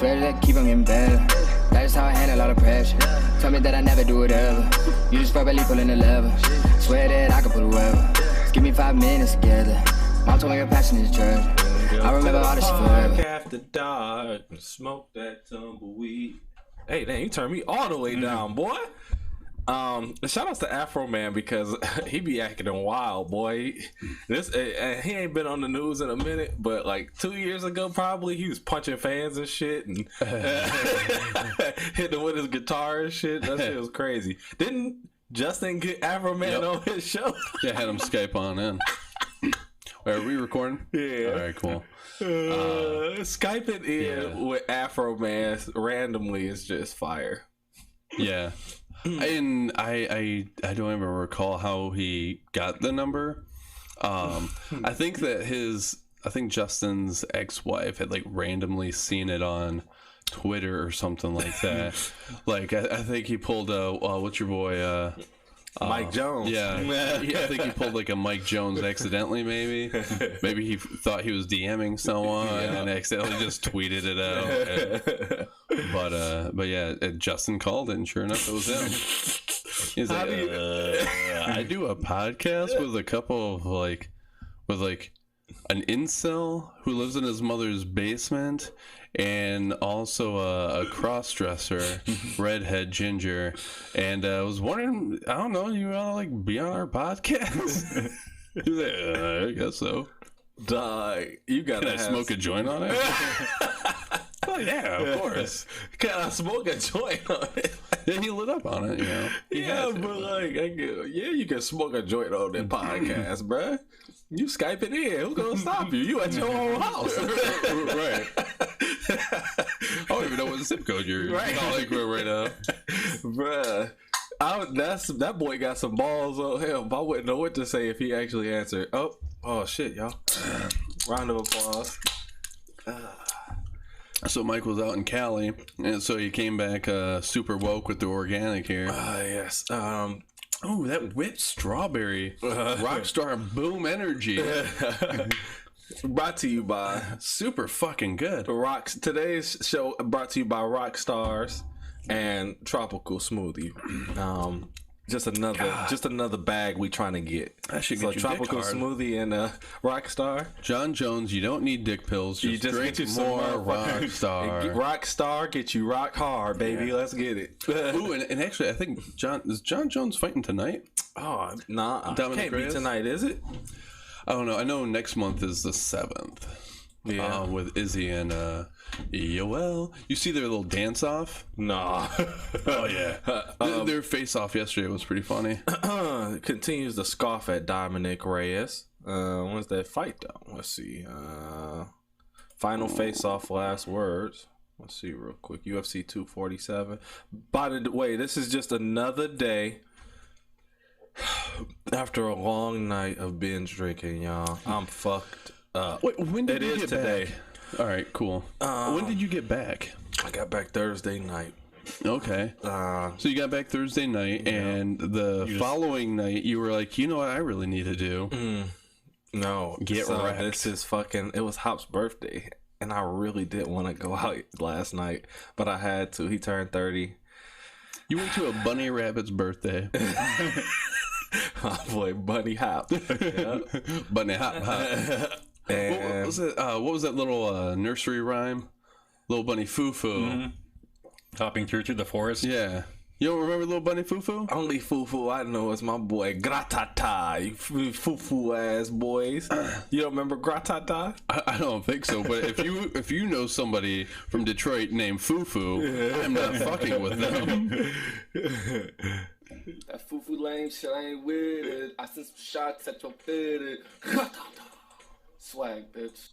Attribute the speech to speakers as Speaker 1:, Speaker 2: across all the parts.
Speaker 1: Swear that keep on getting better. That's how I handle all the pressure. Tell me that I never do it ever. You just verbally pulling the lever. Swear that I can pull whoever. Just give me 5 minutes together. Mom told me her passion is treasure. I remember all this shit forever.
Speaker 2: After dark, smoke that tumbleweed. Hey, damn, you turned me all the way down, boy. Shout outs to AfroMan because he be acting wild, boy. This he ain't been on the news in a minute, but like 2 years ago, probably he was punching fans and shit and hitting with his guitar and shit. That shit was crazy. Didn't Justin get AfroMan on his show?
Speaker 3: Yeah, had him Skype on in. Are we recording?
Speaker 2: Yeah.
Speaker 3: All right, cool.
Speaker 2: Skyping in with AfroMan randomly is just fire.
Speaker 3: Yeah. And I don't even recall how he got the number. I think Justin's ex-wife had like randomly seen it on Twitter or something like that. Like I think he pulled what's your boy
Speaker 2: Mike Jones.
Speaker 3: Yeah, I think he pulled like a Mike Jones accidentally. Maybe he thought he was DMing someone and accidentally just tweeted it out. But yeah, Justin called it, and sure enough, it was him. He's like, I do a podcast with a couple of with an incel who lives in his mother's basement. And also a cross-dresser, redhead ginger, and I was wondering, I don't know, you want to like be on our podcast? He's like, I guess so.
Speaker 2: You gotta
Speaker 3: Can I smoke a joint on it? Oh yeah, of course.
Speaker 2: Can I smoke a joint on it?
Speaker 3: Yeah, he lit up on it, you know.
Speaker 2: But like, you can smoke a joint on that podcast, bruh. You Skype it in. Who's gonna stop you? You at your own house.
Speaker 3: Right. I don't even know what zip code you're calling right now.
Speaker 2: Bruh. That boy got some balls on him. I wouldn't know what to say if he actually answered. Oh shit, y'all. Round of applause.
Speaker 3: So Mike was out in Cali, and so he came back super woke with the organic here.
Speaker 2: Yes.
Speaker 3: Oh, that whipped strawberry. Rockstar Boom Energy.
Speaker 2: Brought to you by
Speaker 3: super fucking good.
Speaker 2: Today's show brought to you by Rockstars and Tropical Smoothie. Just another bag we trying to get.
Speaker 3: That should
Speaker 2: get
Speaker 3: you
Speaker 2: Tropical
Speaker 3: dick hard.
Speaker 2: Smoothie and Rockstar.
Speaker 3: John Jones, you don't need dick pills. Just drink
Speaker 2: get you
Speaker 3: more
Speaker 2: some
Speaker 3: Rockstar.
Speaker 2: Rockstar get you rock hard, baby. Yeah. Let's get it.
Speaker 3: Ooh, and actually, I think is John Jones fighting tonight?
Speaker 2: Oh, nah.
Speaker 3: Dominic
Speaker 2: Can't
Speaker 3: Reyes?
Speaker 2: be tonight, is it?
Speaker 3: I don't know. I know next month is the 7th.
Speaker 2: Yeah.
Speaker 3: With Izzy and Yoel. You see their little dance off?
Speaker 2: Nah.
Speaker 3: Oh yeah. Their face off yesterday was pretty funny.
Speaker 2: Continues to scoff at Dominic Reyes. When's that fight though? Let's see. Final face off, last words. Let's see real quick. UFC 247. By the way, this is just another day after a long night of binge drinking, y'all. I'm fucked up.
Speaker 3: Wait, when did you get
Speaker 2: today.
Speaker 3: back? All right, cool. When did you get back?
Speaker 2: I got back Thursday night.
Speaker 3: Okay. So you got back Thursday night, and the following night, you were like, you know what I really need to do?
Speaker 2: No.
Speaker 3: Get wrecked.
Speaker 2: This is fucking... It was Hop's birthday, and I really didn't want to go out last night, but I had to. He turned 30.
Speaker 3: You went to a bunny rabbit's birthday.
Speaker 2: Oh boy, Bunny Hop.
Speaker 3: Bunny Hop Hop.
Speaker 2: And
Speaker 3: what was it? What was that little nursery rhyme? Little bunny foo foo.
Speaker 4: Mm-hmm. Hopping through the forest.
Speaker 3: Yeah. You don't remember little bunny foo foo?
Speaker 2: only foo I know is my boy Gratata. You foo ass boys. You don't remember Gratata?
Speaker 3: I don't think so. But if you know somebody from Detroit named Foo Foo, I'm not fucking with them.
Speaker 1: That foo lame shit, I ain't with it. I sent some shots at your fitted. Swag, bitch.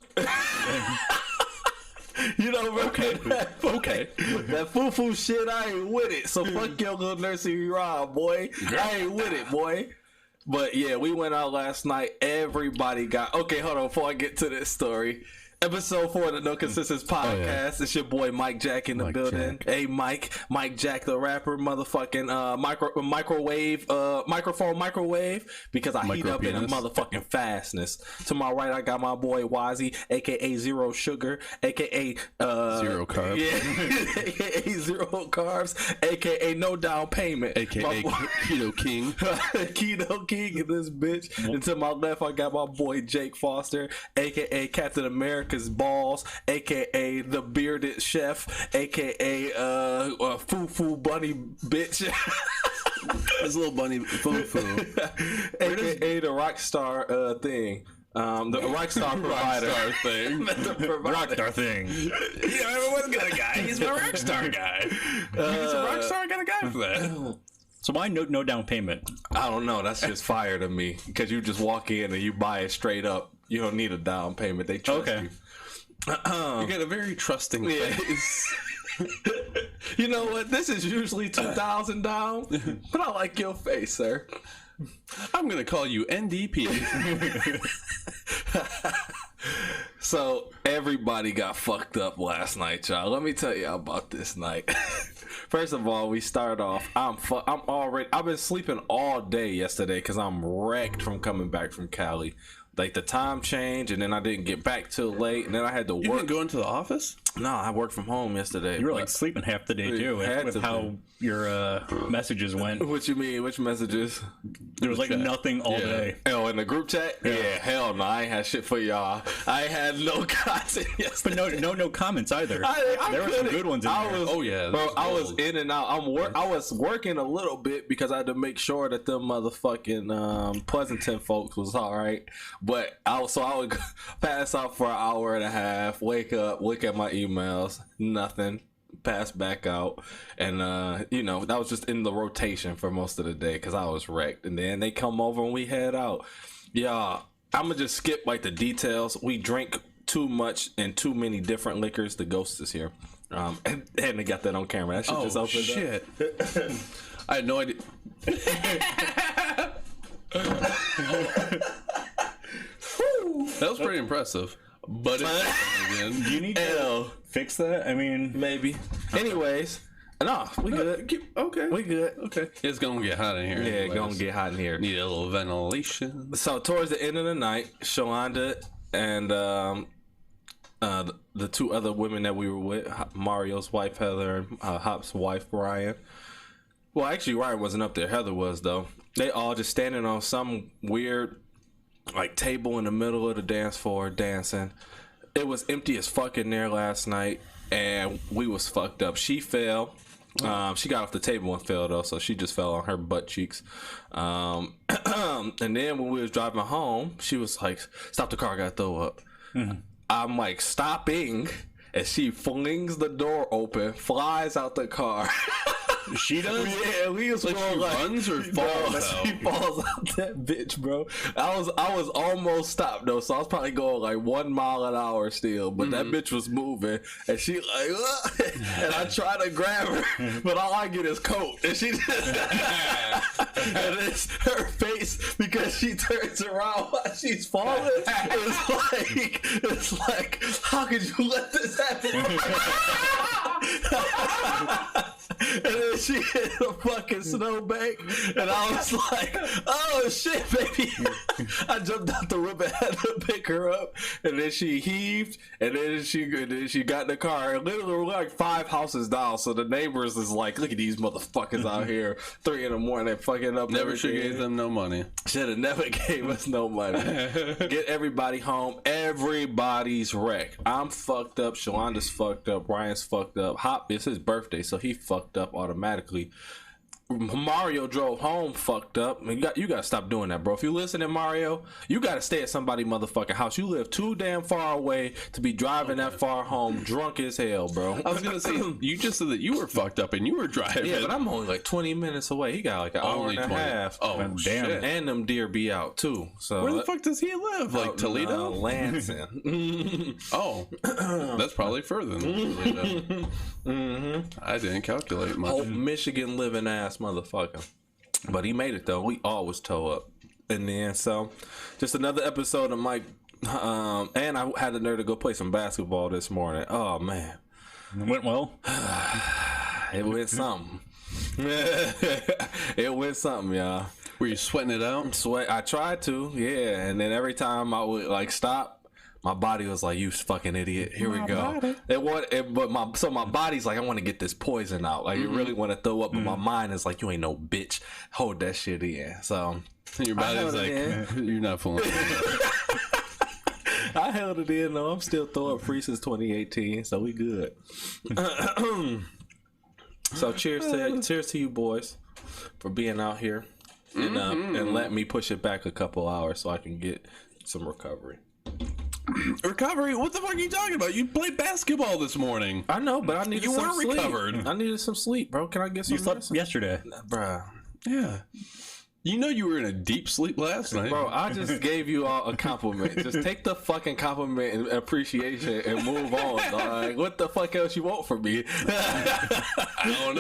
Speaker 2: You know,
Speaker 3: Okay.
Speaker 2: that foo shit, I ain't with it. So fuck your little nursery rhyme, boy. I ain't with it, boy. But yeah, we went out last night. Everybody got... Okay, hold on. Before I get to this story, Episode 4 of the No Consensus Podcast. It's your boy Mike Jack in the building.
Speaker 3: Jack.
Speaker 2: Hey, Mike Jack, the rapper, motherfucking microwave, because I heat up in a motherfucking fastness. To my right, I got my boy Wozzy, aka Zero Sugar, aka
Speaker 3: Zero Carbs,
Speaker 2: aka Zero Carbs, aka No Down Payment,
Speaker 3: aka Keto King,
Speaker 2: Keto King in this bitch. And to my left, I got my boy Jake Foster, aka Captain America's balls, aka the bearded chef, aka Foo Bunny bitch.
Speaker 3: This little bunny Foo,
Speaker 2: aka the Rockstar thing. The Rockstar provider
Speaker 3: thing.
Speaker 4: Rockstar thing.
Speaker 3: Yeah, everyone's got a guy. He's my Rockstar guy. He's a Rockstar. I got a guy for that.
Speaker 4: So why no down payment?
Speaker 2: I don't know. That's just fire to me because you just walk in and you buy it straight up. You don't need a down payment. They trust you.
Speaker 3: You got a very trusting face.
Speaker 2: You know what? This is usually 2,000 down, but I like your face, sir.
Speaker 3: I'm gonna call you NDP.
Speaker 2: So everybody got fucked up last night, y'all. Let me tell y'all about this night. First of all, we start off. I've been sleeping all day yesterday because I'm wrecked from coming back from Cali. Like the time changed, and then I didn't get back till late, and then I had to work.
Speaker 3: You didn't go into the office?
Speaker 2: No, I worked from home yesterday.
Speaker 4: You were like sleeping half the day too, with how your messages went.
Speaker 2: What you mean? Which messages?
Speaker 4: There was like nothing all day.
Speaker 2: Oh, in the group chat? Yeah, hell no, I ain't had shit for y'all. I had no content yesterday.
Speaker 4: But no comments either. There were some good ones in there.
Speaker 3: Oh yeah,
Speaker 2: bro. I was in and out. I was working a little bit because I had to make sure that them motherfucking Pleasanton folks was all right. But I would pass out for an hour and a half, wake up, look at my emails, nothing, pass back out, and that was just in the rotation for most of the day because I was wrecked. And then they come over and we head out. Yeah, I'm gonna just skip like the details. We drank too much and too many different liquors. The ghost is here, and they got that on camera. That shit just opened up.
Speaker 3: I had no idea. That was pretty impressive. But again,
Speaker 4: do you need to fix that? I mean,
Speaker 2: maybe. Anyways, no, we good.
Speaker 3: Okay,
Speaker 2: we good.
Speaker 3: Okay, it's gonna get hot in here.
Speaker 2: Yeah, it's gonna get hot in here.
Speaker 3: Need a little ventilation.
Speaker 2: So towards the end of the night, Shalonda and the two other women that we were with, Mario's wife Heather and Hop's wife Ryan. Well, actually, Ryan wasn't up there. Heather was though. They all just standing on some weird like table in the middle of the dance floor dancing. It was empty as fuck in there last night, and we was fucked up. She fell. She got off the table and fell though, so she just fell on her butt cheeks. And then when we was driving home, she was like, "Stop the car, I gotta throw up." Mm-hmm. I'm like, stopping, and she flings the door open, flies out the car.
Speaker 3: She does?
Speaker 2: Yeah, we was
Speaker 3: like
Speaker 2: going
Speaker 3: she runs or falls out?
Speaker 2: She falls out that bitch, bro. I was almost stopped though, so I was probably going like 1 mile an hour still, but that bitch was moving, and she like, and I try to grab her, but all I get is coat, and she just, and it's her face because she turns around while she's falling. It's like, how could you let this happen? And then she hit a fucking snowbank, and I was like, "Oh shit, baby!" I jumped out the whip and had to pick her up, and then she heaved, and then she got in the car. And literally, we're like 5 houses down, so the neighbors is like, "Look at these motherfuckers out here, 3 in the morning, fucking up."
Speaker 3: Never should gave them no money.
Speaker 2: Should have never gave us no money. Get everybody home. Everybody's wrecked. I'm fucked up. Shalonda's fucked up. Ryan's fucked up. Hop, it's his birthday, so he fucked up automatically. Mario drove home fucked up. You got to stop doing that, bro. If you listening, Mario, you got to stay at somebody's motherfucking house. You live too damn far away to be driving that far home drunk as hell, bro.
Speaker 3: I was gonna say, you just said that you were fucked up and you were driving.
Speaker 2: Yeah, but I'm only like 20 minutes away. He got like an hour and a half.
Speaker 3: Oh,
Speaker 2: damn.
Speaker 3: Shit.
Speaker 2: And them deer be out too. So
Speaker 3: where the fuck does he live? Like Toledo?
Speaker 2: Lansing.
Speaker 3: Oh, that's probably further than Toledo. I didn't calculate much.
Speaker 2: Whole Michigan living ass motherfucker. But he made it though. We always toe up in the end. So just another episode of Mike And I had the nerve to go play some basketball this morning. Oh man,
Speaker 4: It went well.
Speaker 2: it went something. It went something, y'all.
Speaker 3: Were you sweating it out?
Speaker 2: Sweat. I tried to, yeah, and then every time I would like stop, my body was like, "You fucking idiot! Here we go." But my body's like, "I want to get this poison out." Like, you really want to throw up, but my mind is like, "You ain't no bitch. Hold that shit in." So
Speaker 3: Your body's like, "You're not fooling me."
Speaker 2: I held it in. though. I'm still throwing free since 2018, so we good. So cheers to you boys for being out here and let me push it back a couple hours so I can get some recovery.
Speaker 3: Recovery? What the fuck are you talking about? You played basketball this morning.
Speaker 2: I know, but I needed
Speaker 3: You
Speaker 2: some
Speaker 3: weren't
Speaker 2: sleep.
Speaker 3: recovered.
Speaker 2: I needed some sleep, bro. Can I get some?
Speaker 4: You slept
Speaker 2: rest?
Speaker 4: yesterday.
Speaker 2: Bruh.
Speaker 3: Yeah. You know you were in a deep sleep last night.
Speaker 2: Bro, I just gave you all a compliment. Just take the fucking compliment and appreciation and move on. Like, what the fuck else you want from me?
Speaker 3: I don't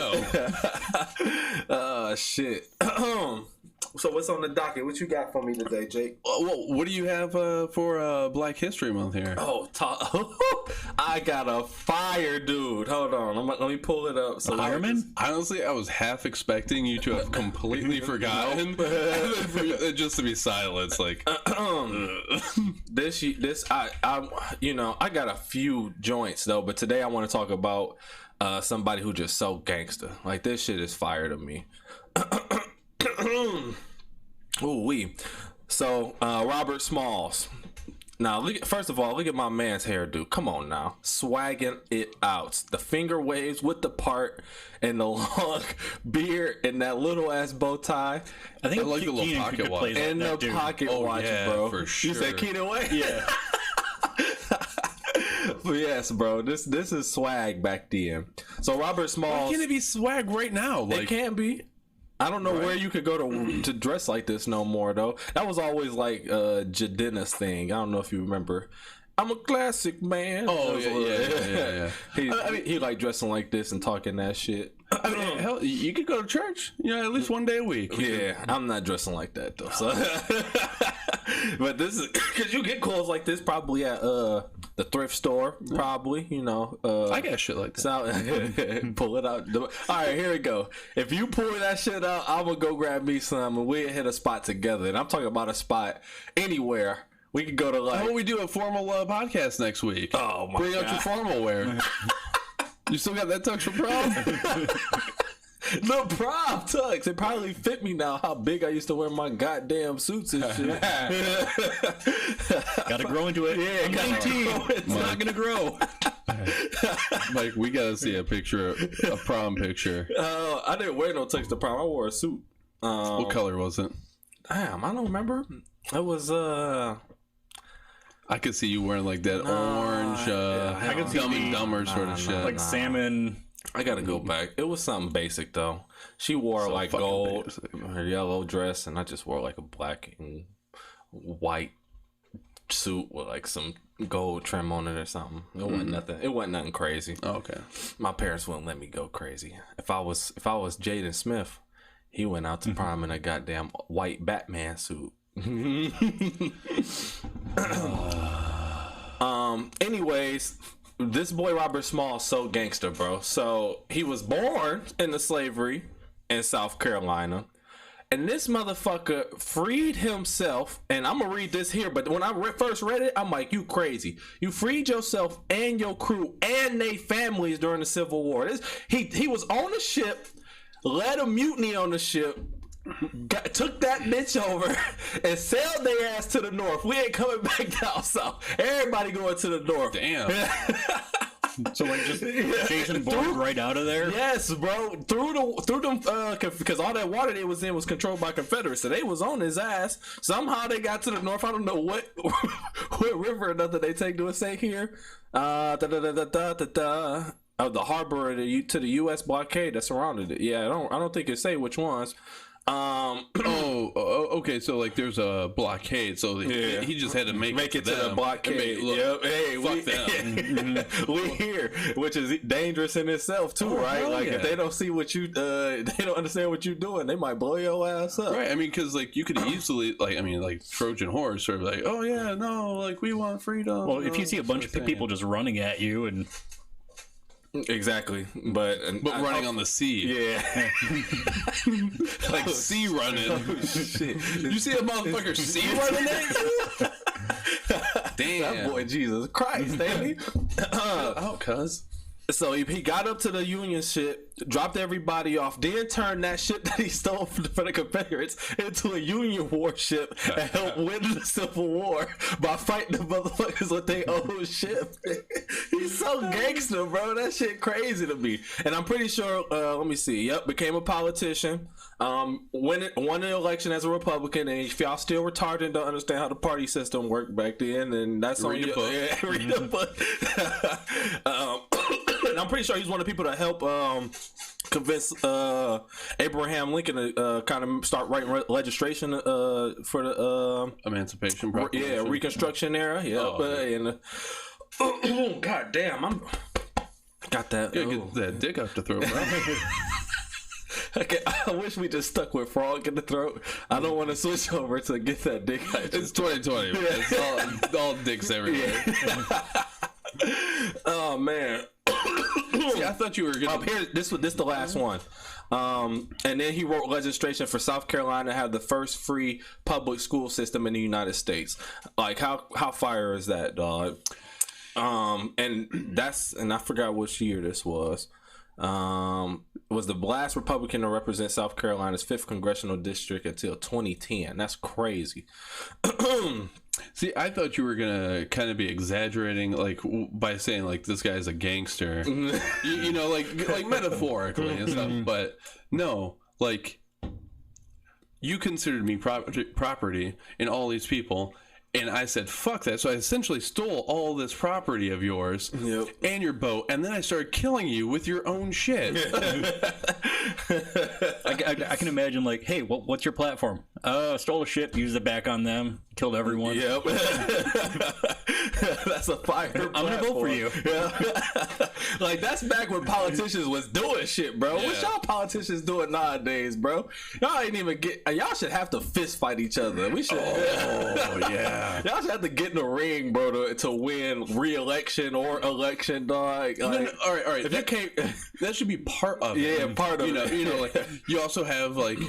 Speaker 3: know.
Speaker 2: Shit. So what's on the docket? What you got for me today, Jake?
Speaker 3: Well, what do you have for Black History Month here?
Speaker 2: Oh, I got a fire dude. Hold on. let me pull it up. So
Speaker 4: Fireman?
Speaker 3: Honestly, I was half expecting you to have completely forgotten, and then for just to be silenced. Like,
Speaker 2: I got a few joints though, but today I want to talk about somebody who just so gangster. Like, this shit is fire to me. Ooh-wee. So Robert Smalls. Now, first of all, look at my man's hairdo. Come on now, swagging it out. The finger waves with the part and the long beard and that little ass bow tie.
Speaker 4: I think
Speaker 3: I like the little pocket watch.
Speaker 2: And the pocket watch,
Speaker 3: yeah,
Speaker 2: bro.
Speaker 3: for sure.
Speaker 2: You said Keenan Wayne?
Speaker 4: Yeah.
Speaker 2: Yes, bro. This is swag back then. So Robert Smalls.
Speaker 3: Why can't it be swag right now? Like,
Speaker 2: It can be. I don't know where you could go to dress like this no more though. That was always like Jadina's thing. I don't know if you remember. I'm a classic man.
Speaker 3: Oh yeah.
Speaker 2: He like dressing like this and talking that shit.
Speaker 3: I mean, hell, you could go to church, at least one day a week.
Speaker 2: Yeah, I'm not dressing like that though. So. But this is because you get clothes like this probably at the thrift store, probably.
Speaker 3: I got shit like that.
Speaker 2: So, pull it out. All right, here we go. If you pull that shit out, I'm gonna go grab me some, and we'll hit a spot together. And I'm talking about a spot anywhere. We could go to like.
Speaker 3: How about we do a formal podcast next week?
Speaker 2: Oh my
Speaker 3: Bring
Speaker 2: God.
Speaker 3: out your formal wear. You still got that tux for prom?
Speaker 2: The prom tux. It probably fit me now. How big I used to wear my goddamn suits and shit.
Speaker 4: Gotta grow into it.
Speaker 2: Yeah,
Speaker 4: I'm 19. It's not gonna grow.
Speaker 3: Mike, we gotta see a picture, a prom picture.
Speaker 2: I didn't wear no tux to prom. I wore a suit.
Speaker 3: What color was it?
Speaker 2: Damn, I don't remember. It was
Speaker 3: I could see you wearing like that orange,
Speaker 2: I could see
Speaker 3: Dumb and Dumber sort of shit.
Speaker 4: Like salmon.
Speaker 2: I gotta go back. It was something basic though. She wore like gold,
Speaker 3: basic.
Speaker 2: her yellow dress, and I just wore like a black and white suit with like some gold trim on it or something. It wasn't nothing. It wasn't nothing crazy.
Speaker 3: Oh, okay.
Speaker 2: My parents wouldn't let me go crazy. If I was Jaden Smith, he went out to prom in a goddamn white Batman suit. Anyways, this boy Robert Small so gangster, bro. So he was born into slavery in South Carolina, and this motherfucker freed himself. And I'm gonna read this here, but when I first read it, I'm like, you crazy. You freed yourself and your crew and they families during the Civil War. He was on a ship, led a mutiny on the ship, took that bitch over and sailed their ass to the north. We ain't coming back down south. Everybody going to the north.
Speaker 3: Damn.
Speaker 4: So like just Jason Bourne right out of there.
Speaker 2: Yes, bro. Through them, because all that water they was in was controlled by Confederates, so they was on his ass. Somehow they got to the north. I don't know what river or nothing they take to escape here. Of the harbor to the U.S. blockade that surrounded it. Yeah, I don't think it say which ones.
Speaker 3: Okay. So like, there's a blockade. So he just had to make it to
Speaker 2: the blockade. Look, hey, fuck them. We here, which is dangerous in itself too, right? Like if they don't see what you, they don't understand what you're doing, they might blow your ass up.
Speaker 3: Right. I mean, because like you could easily like Trojan horse or like, oh yeah, no, like we want freedom.
Speaker 4: Well, if you see a bunch of people just running at you and.
Speaker 2: Exactly, but
Speaker 3: running on the sea,
Speaker 2: yeah,
Speaker 3: like sea running. Oh, shit. You see a motherfucker sea running at you? Damn,
Speaker 2: that boy, Jesus Christ, ain't he?
Speaker 3: Out, cuz.
Speaker 2: So he got up to the Union shit, dropped everybody off, then turned that shit that he stole for the Confederates into a Union warship and helped win the Civil War by fighting the motherfuckers with their own ship. He's so gangster, bro. That shit crazy to me. And I'm pretty sure, let me see. Yep, became a politician. Won the election as a Republican, and if y'all still retarded and don't understand how the party system worked back then, then that's on you. Yeah, read the book. And I'm pretty sure he's one of the people that helped convince Abraham Lincoln to kind of start writing legislation for the
Speaker 3: Emancipation Proclamation.
Speaker 2: Yeah, Reconstruction era. Yeah, God damn, I'm got that.
Speaker 3: Get that dick out the throat, bro.
Speaker 2: Okay, I wish we just stuck with frog in the throat. I don't want to switch over to get that dick out.
Speaker 3: It's 2020. Man. It's all dicks everywhere.
Speaker 2: Yeah. Oh man.
Speaker 3: See, I thought you were gonna.
Speaker 2: This the last one. And then he wrote legislation for South Carolina to have the first free public school system in the United States. Like how fire is that, dog? And I forgot which year this was. Was the last Republican to represent South Carolina's 5th congressional district until 2010. That's crazy.
Speaker 3: See, I thought you were gonna kind of be exaggerating, like by saying like this guy's a gangster, you know, like metaphorically and stuff. But no, like you considered me property in all these people. And I said, fuck that. So I essentially stole all this property of yours and your boat. And then I started killing you with your own shit.
Speaker 4: I can imagine, like, hey, what's your platform? Stole a ship, used it back on them, killed everyone.
Speaker 2: Yep. That's a fire platform.
Speaker 4: I'm going to vote for you.
Speaker 2: Yeah. Like, that's back when politicians was doing shit, bro. Yeah. What y'all politicians doing nowadays, bro? Y'all ain't even y'all should have to fist fight each other. We should.
Speaker 3: Oh, yeah.
Speaker 2: Y'all should have to get in the ring, bro, to win re-election or election, dog. Like,
Speaker 3: all right. If you can't, that should be part of it.
Speaker 2: Yeah, part of it.
Speaker 3: You know, like you also have like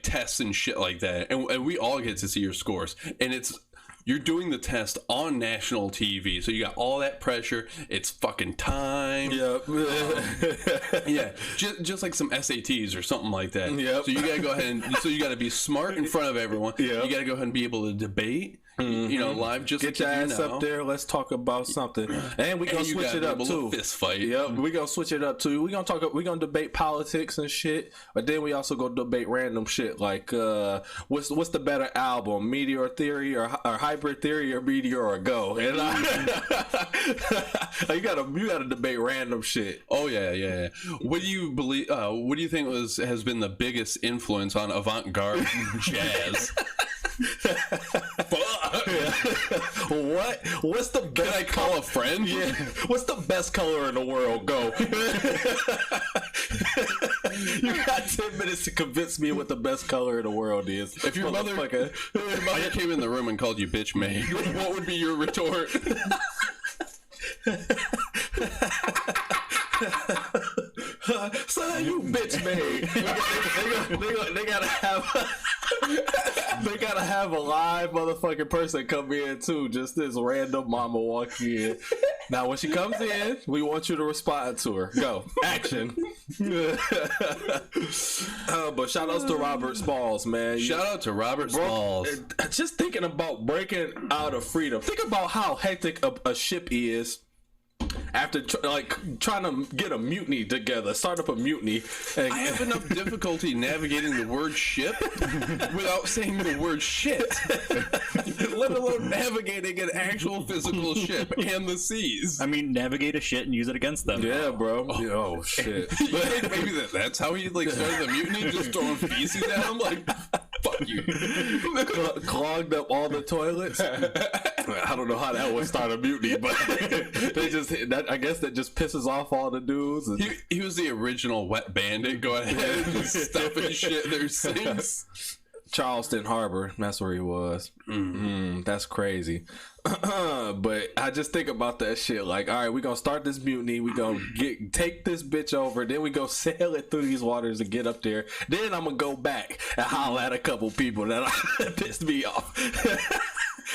Speaker 3: tests and shit like that, and we all get to see your scores, and you're doing the test on national TV, so you got all that pressure. It's fucking time.
Speaker 2: Yep.
Speaker 3: Yeah, just like some SATs or something like that.
Speaker 2: Yep.
Speaker 3: So you gotta go ahead and you gotta be smart in front of everyone.
Speaker 2: Yep.
Speaker 3: You gotta go ahead and be able to debate. Mm-hmm. You know, live. Just
Speaker 2: get your ass up there. Let's talk about something, and we gonna switch it up too.
Speaker 3: Fist fight.
Speaker 2: Yep, we gonna switch it up too. We gonna debate politics and shit, but then we also go debate random shit like what's the better album, Meteor Theory or Hybrid Theory or Meteor or Go? And you gotta debate random shit.
Speaker 3: Oh yeah. What do you believe? What do you think has been the biggest influence on avant-garde jazz?
Speaker 2: What's the best?
Speaker 3: Can I call a friend?
Speaker 2: Yeah. What's the best color in the world? Go. You got 10 minutes to convince me what the best color in the world is.
Speaker 3: If your mother came in the room and called you bitch maid, what would be your retort?
Speaker 2: Son, you bitch maid. They gotta have a live motherfucking person come in too. Just this random mama walk in. Now when she comes in, we want you to respond to her. Go. Action. But shout outs to Robert Smalls, man.
Speaker 3: Shout out to Robert Smalls.
Speaker 2: Just thinking about breaking out of freedom. Think about how hectic a ship is after trying to get a mutiny together, start up a mutiny. And,
Speaker 3: I have enough difficulty navigating the word ship without saying the word shit, let alone navigating an actual physical ship and the seas.
Speaker 4: I mean, navigate a shit and use it against them.
Speaker 2: yeah, bro. Oh shit.
Speaker 3: You think maybe that's how he like started the mutiny, just throwing feces at him? Like, fuck you.
Speaker 2: Clogged up all the toilets. I don't know how that would start a mutiny, but they just I guess that just pisses off all the dudes. And...
Speaker 3: He was the original wet bandit. Go ahead and just stuffing shit in their sinks.
Speaker 2: Charleston Harbor, that's where he was. That's crazy. But I just think about that shit. Like, all right, we gonna start this mutiny. We gonna take this bitch over. Then we go sail it through these waters and get up there. Then I'm gonna go back and holler at a couple people that pissed me off.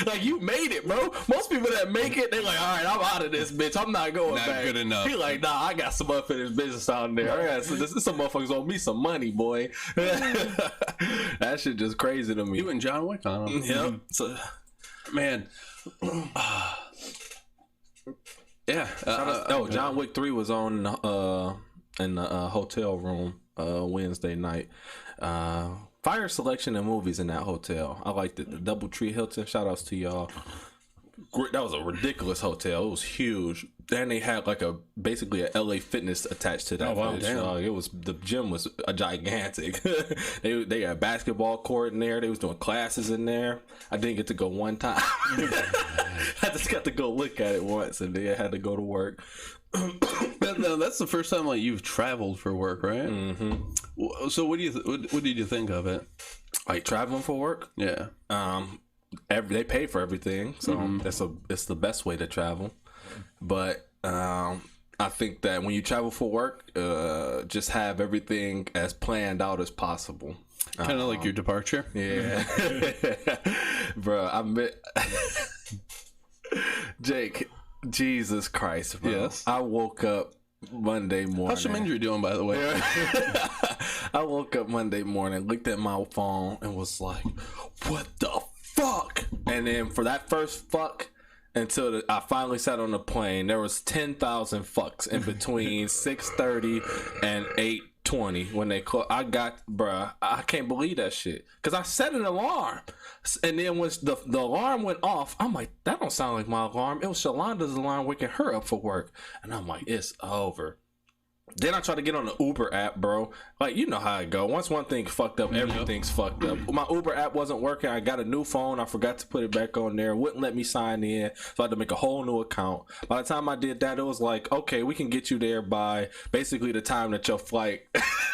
Speaker 2: Like, you made it, bro. Most people that make it, they like, all right, I'm out of this bitch. I'm not going back.
Speaker 3: Not good enough.
Speaker 2: He like, nah, I got some unfinished business out there. Some motherfuckers owe me some money, boy. That shit just crazy to me.
Speaker 3: You and John Wick on him.
Speaker 2: Yep. So,
Speaker 3: Man. Yeah.
Speaker 2: John Wick 3 was on in the hotel room Wednesday night. Fire selection and movies in that hotel. I liked it. The Doubletree Hilton. Shout outs to y'all. That was a ridiculous hotel. It was huge. Then they had like basically a LA Fitness attached to that.
Speaker 4: Oh, wow.
Speaker 2: Damn. The gym was a gigantic. they had a basketball court in there. They was doing classes in there. I didn't get to go one time. I just got to go look at it once, and then I had to go to work.
Speaker 3: No, that's the first time like you've traveled for work, right? Mm-hmm. So what did you think of it?
Speaker 2: Like traveling for work?
Speaker 3: Yeah.
Speaker 2: They pay for everything, so it's the best way to travel. But I think that when you travel for work, just have everything as planned out as possible.
Speaker 3: Kind of like your departure.
Speaker 2: Yeah, bro. Jake. Jesus Christ, bro.
Speaker 3: Yes.
Speaker 2: I woke up Monday morning.
Speaker 3: How's your injury doing, by the way?
Speaker 2: I woke up Monday morning, looked at my phone, and was like, what the fuck? And then for that first fuck, until I finally sat on the plane, there was 10,000 fucks in between 6:30 and 8:20 when they closed. I can't believe that shit. Because I set an alarm. And then when the alarm went off, I'm like, that don't sound like my alarm. It was Shalonda's alarm waking her up for work. And I'm like, it's over. Then I tried to get on the Uber app, bro. Like, you know how it go. Once one thing fucked up, everything's fucked up. My Uber app wasn't working. I got a new phone. I forgot to put it back on there. Wouldn't let me sign in. So I had to make a whole new account. By the time I did that, it was like, okay, we can get you there by basically the time that your flight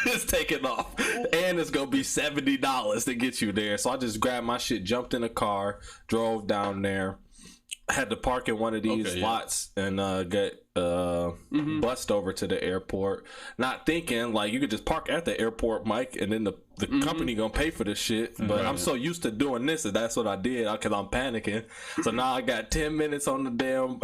Speaker 2: is taking off. And it's going to be $70 to get you there. So I just grabbed my shit, jumped in a car, drove down there. Had to park in one of these lots and get bussed over to the airport, not thinking like you could just park at the airport, Mike, and then the company gonna pay for this shit. But I'm so used to doing this, and that's what I did because I'm panicking. So now I got 10 minutes on the damn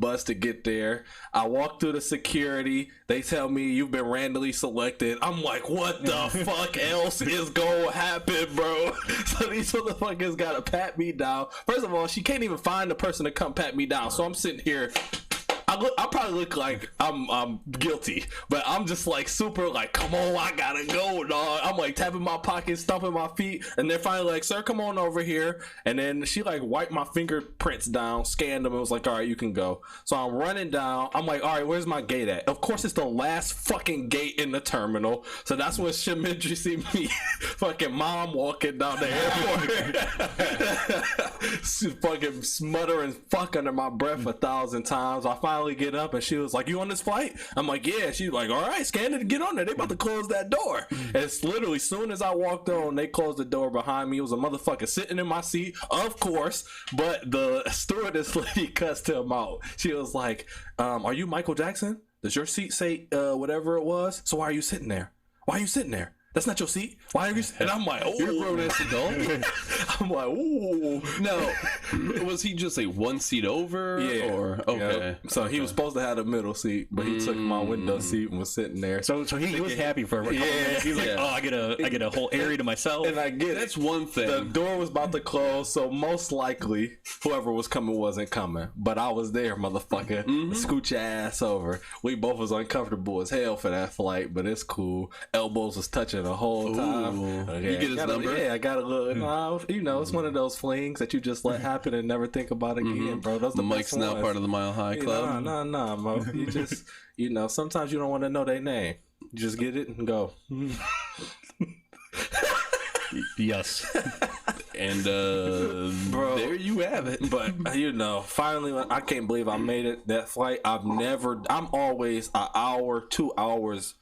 Speaker 2: bus to get there. I walk through the security. They tell me you've been randomly selected. I'm like, what the fuck else is gonna happen, bro? So these motherfuckers gotta pat me down. First of all, she can't even find the person to come pat me down. So I'm sitting here. I probably look like I'm guilty, but I'm just like super like, come on, I gotta go, dog. I'm like tapping my pockets, stomping my feet, and they're finally like, sir, come on over here. And then she like wiped my fingerprints down, scanned them, and was like, all right, you can go. So I'm running down. I'm like, all right, where's my gate at? Of course, it's the last fucking gate in the terminal. So that's when Shemindri see me, fucking mom walking down the airport, fucking smuttering fuck under my breath 1,000 times. I finally get up and she was like, you on this flight? I'm like, yeah. She's like, all right, scan it and get on there. They about to close that door. And it's literally soon as I walked on, they closed the door behind me. It was a motherfucker sitting in my seat, of course, but the stewardess lady cussed him out. She was like, are you Michael Jackson? Does your seat say whatever it was? So why are you sitting there? Why are you sitting there? That's not your seat. Why are you? And I'm like, oh,
Speaker 3: You're a grown ass adult.
Speaker 2: I'm like, ooh.
Speaker 3: No, was he just like one seat over?
Speaker 2: Yeah.
Speaker 3: Or okay.
Speaker 2: Yep. So he was supposed to have the middle seat, but he took my window seat and was sitting there.
Speaker 4: So he was happy for a couple minutes. He's like, oh, I get a whole area to myself.
Speaker 2: And I get
Speaker 3: That's one thing.
Speaker 2: The door was about to close, so most likely whoever was coming wasn't coming. But I was there, motherfucker. Scoot your ass over. We both was uncomfortable as hell for that flight, but it's cool. Elbows was touching the whole time. Okay,
Speaker 3: You get his number?
Speaker 2: Yeah, I got a little. You know, it's one of those flings that you just let happen and never think about again, bro. Those the
Speaker 3: Mike's
Speaker 2: best
Speaker 3: now
Speaker 2: ones.
Speaker 3: part of the Mile High Club.
Speaker 2: No, bro. You just, you know, sometimes you don't want to know their name. You just get it and go.
Speaker 4: Yes.
Speaker 3: And bro, there you have it.
Speaker 2: But you know, finally, I can't believe I made it. That flight, I'm always an hour, 2 hours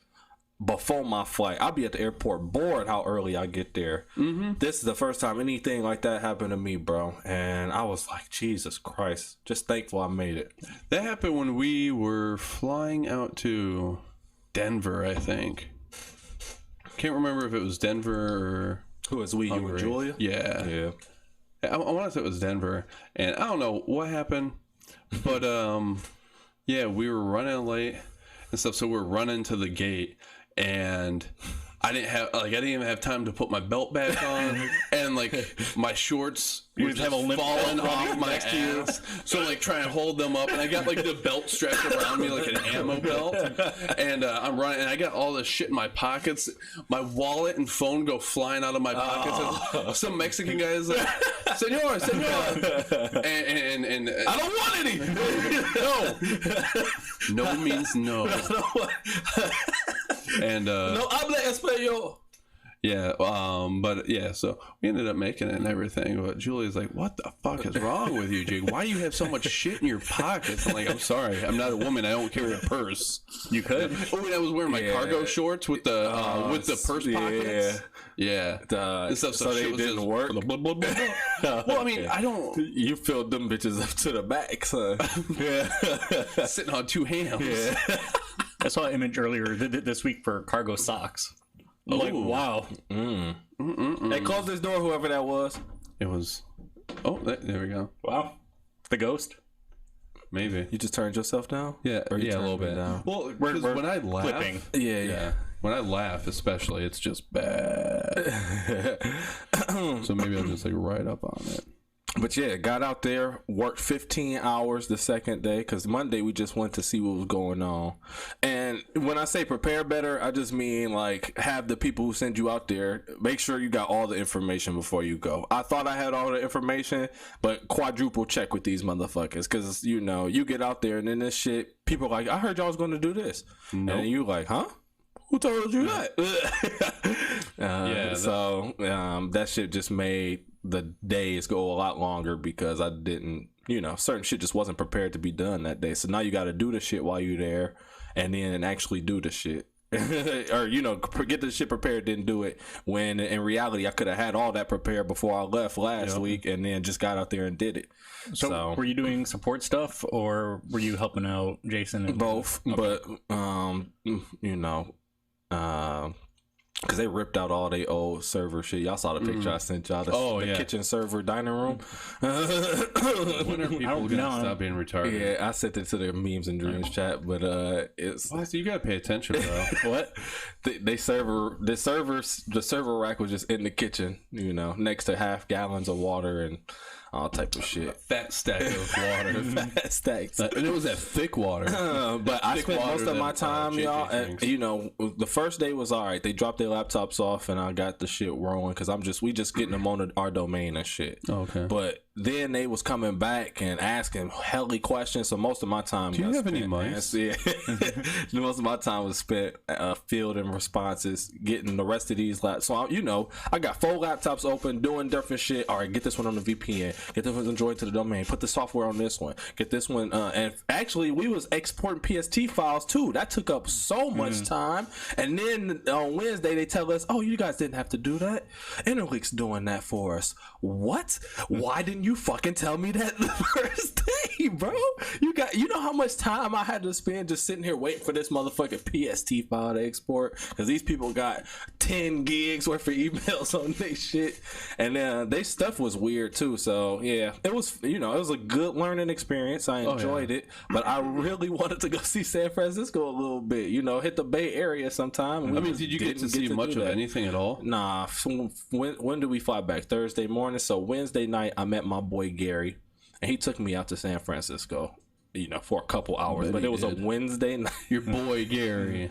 Speaker 2: before my flight. I'll be at the airport bored how early I get there. This is the first time anything like that happened to me, bro. And I was like, Jesus Christ, just thankful I made it.
Speaker 3: That happened when we were flying out to Denver, I think. Can't remember if it was Denver or
Speaker 2: Who is we? You and Julia?
Speaker 3: Yeah. I want to say it was Denver, and I don't know what happened, but yeah, we were running late and stuff, so we're running to the gate, and I didn't even have time to put my belt back on, and like my shorts were just falling off my ass. So like trying to hold them up, and I got like the belt strapped around me like an ammo belt, and I'm running, and I got all this shit in my pockets. My wallet and phone go flying out of my pockets. And some Mexican guy is like, "Senor," and
Speaker 2: I don't want any.
Speaker 3: no means no. And
Speaker 2: No habla español.
Speaker 3: yeah, but yeah, so we ended up making it and everything. But Julia's like, "What the fuck is wrong with you, Jake? Why do you have so much shit in your pockets?" I'm like, "I'm sorry, I'm not a woman. I don't carry a purse."
Speaker 4: You could.
Speaker 3: Oh, and I was wearing my cargo shorts with the purse pockets. Yeah, and stuff.
Speaker 2: So they didn't work.
Speaker 3: Well, I mean, I don't.
Speaker 2: You filled them bitches up to the back, son.
Speaker 3: Sitting on two hams.
Speaker 4: Yeah. I saw an image earlier this week for cargo socks. I'm like, wow.
Speaker 2: Hey, close this door, whoever that was.
Speaker 3: It was. Oh, there we go.
Speaker 4: Wow. The ghost?
Speaker 3: Maybe.
Speaker 2: You just turned yourself down?
Speaker 3: Yeah,
Speaker 2: Or you
Speaker 3: a
Speaker 2: turned
Speaker 3: little
Speaker 2: me
Speaker 3: bit.
Speaker 2: down?
Speaker 3: Well, because when I laugh,
Speaker 4: clipping.
Speaker 2: Yeah.
Speaker 3: when I laugh, especially, it's just bad. So maybe I'll just like write up on it.
Speaker 2: But yeah, got out there, worked 15 hours the second day, because Monday we just went to see what was going on. And when I say prepare better, I just mean like have the people who send you out there, make sure you got all the information before you go. I thought I had all the information, but quadruple check with these motherfuckers, because you know, you get out there and then this shit, people are like, I heard y'all was going to do this. Nope. And you like, huh? Who told you that? That shit just made the days go a lot longer because I didn't, you know, certain shit just wasn't prepared to be done that day. So now you got to do the shit while you're there and then actually do the shit. Or, you know, get the shit prepared, didn't do it. When in reality, I could have had all that prepared before I left last week and then just got out there and did it.
Speaker 4: So were you doing support stuff or were you helping out Jason?
Speaker 2: Both, okay. But, you know, because they ripped out all their old server shit. Y'all saw the picture I sent y'all. The kitchen server dining room.
Speaker 3: When are people gonna stop being retarded?
Speaker 2: Yeah, I sent it to their memes and dreams chat, but it's.
Speaker 3: Well, so you gotta pay attention, bro.
Speaker 2: What? The server rack was just in the kitchen, you know, next to half gallons of water and all type of shit.
Speaker 3: A fat stack of water.
Speaker 2: Fat stacks.
Speaker 3: And it was that thick water.
Speaker 2: But I spent most of my time, y'all. And, you know, the first day was all right. They dropped their laptops off, and I got the shit rolling because we just getting them on our domain and shit.
Speaker 3: Okay.
Speaker 2: But then they was coming back and asking helly questions. So most of my time.
Speaker 3: Do you have any mice?
Speaker 2: Yeah. Most of my time was spent fielding responses, getting the rest of these laptops. So I got 4 laptops open, doing different shit. All right, get this one on the VPN. Get this one joined to the domain. Put the software on this one. Get this one. And actually, we was exporting PST files too. That took up so much time. And then on Wednesday, they tell us, "Oh, you guys didn't have to do that. Interleak's doing that for us." What? Why didn't you fucking tell me that the first day, bro? You know how much time I had to spend just sitting here waiting for this motherfucking PST file to export? Because these people got 10 gigs worth of emails on their shit, and their stuff was weird too. So yeah, it was it was a good learning experience. I enjoyed it, but I really wanted to go see San Francisco a little bit. Hit the Bay Area sometime.
Speaker 3: I mean, did you get to see much of anything at all?
Speaker 2: Nah. When did we fly back? Thursday morning. So Wednesday night, I met my boy Gary, and he took me out to San Francisco. For a couple hours, but it was a Wednesday night.
Speaker 3: Your boy Gary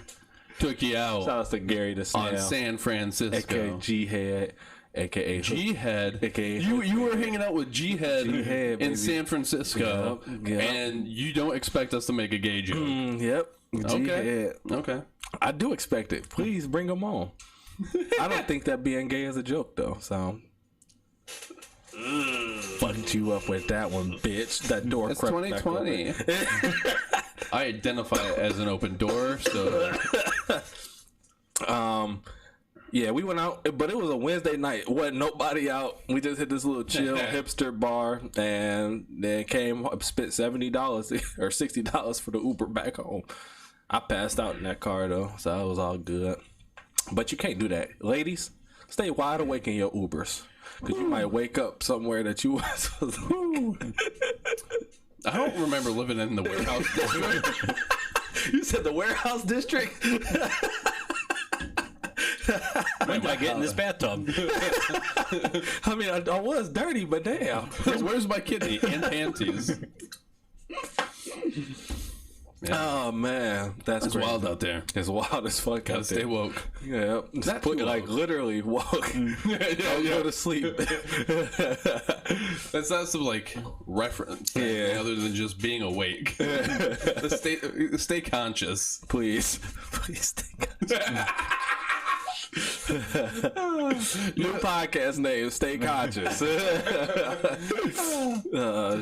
Speaker 3: took you out.
Speaker 2: Shout out to Gary the Snail.
Speaker 3: On San Francisco.
Speaker 2: AKA G-Head. AKA
Speaker 3: G-Head.
Speaker 2: AKA
Speaker 3: you were hanging out with G-Head in
Speaker 2: baby.
Speaker 3: San Francisco,
Speaker 2: Yep.
Speaker 3: and you don't expect us to make a gay joke.
Speaker 2: Yep. G-Head.
Speaker 3: Okay.
Speaker 2: I do expect it. Please bring them on. I don't think that being gay is a joke, though, so... Fucked you up with that one, bitch. That door
Speaker 3: It's
Speaker 2: crept
Speaker 3: 2020. I identify it as an open door, so...
Speaker 2: Yeah, we went out, but it was a Wednesday night. Wasn't nobody out. We just hit this little chill hipster bar, and then spent $70 or $60 for the Uber back home. I passed out in that car though, so it was all good. But you can't do that, ladies. Stay wide awake in your Ubers, because you might wake up somewhere that you was.
Speaker 3: I don't remember living in the warehouse district.
Speaker 2: You said the warehouse district?
Speaker 4: When did I get in this bathtub?
Speaker 2: I mean, I was dirty, but damn.
Speaker 3: Where's my kidney and panties?
Speaker 2: Yeah. Oh man, that's
Speaker 3: wild out there.
Speaker 2: It's wild as fuck.
Speaker 3: Gotta
Speaker 2: out
Speaker 3: stay
Speaker 2: there.
Speaker 3: woke.
Speaker 2: Yeah,
Speaker 3: Not
Speaker 2: put
Speaker 3: too
Speaker 2: like
Speaker 3: woke.
Speaker 2: literally woke. Don't go to sleep.
Speaker 3: That's not some like reference thing other than just being awake. Stay conscious,
Speaker 2: Please stay conscious. New podcast name, Stay Conscious.
Speaker 3: I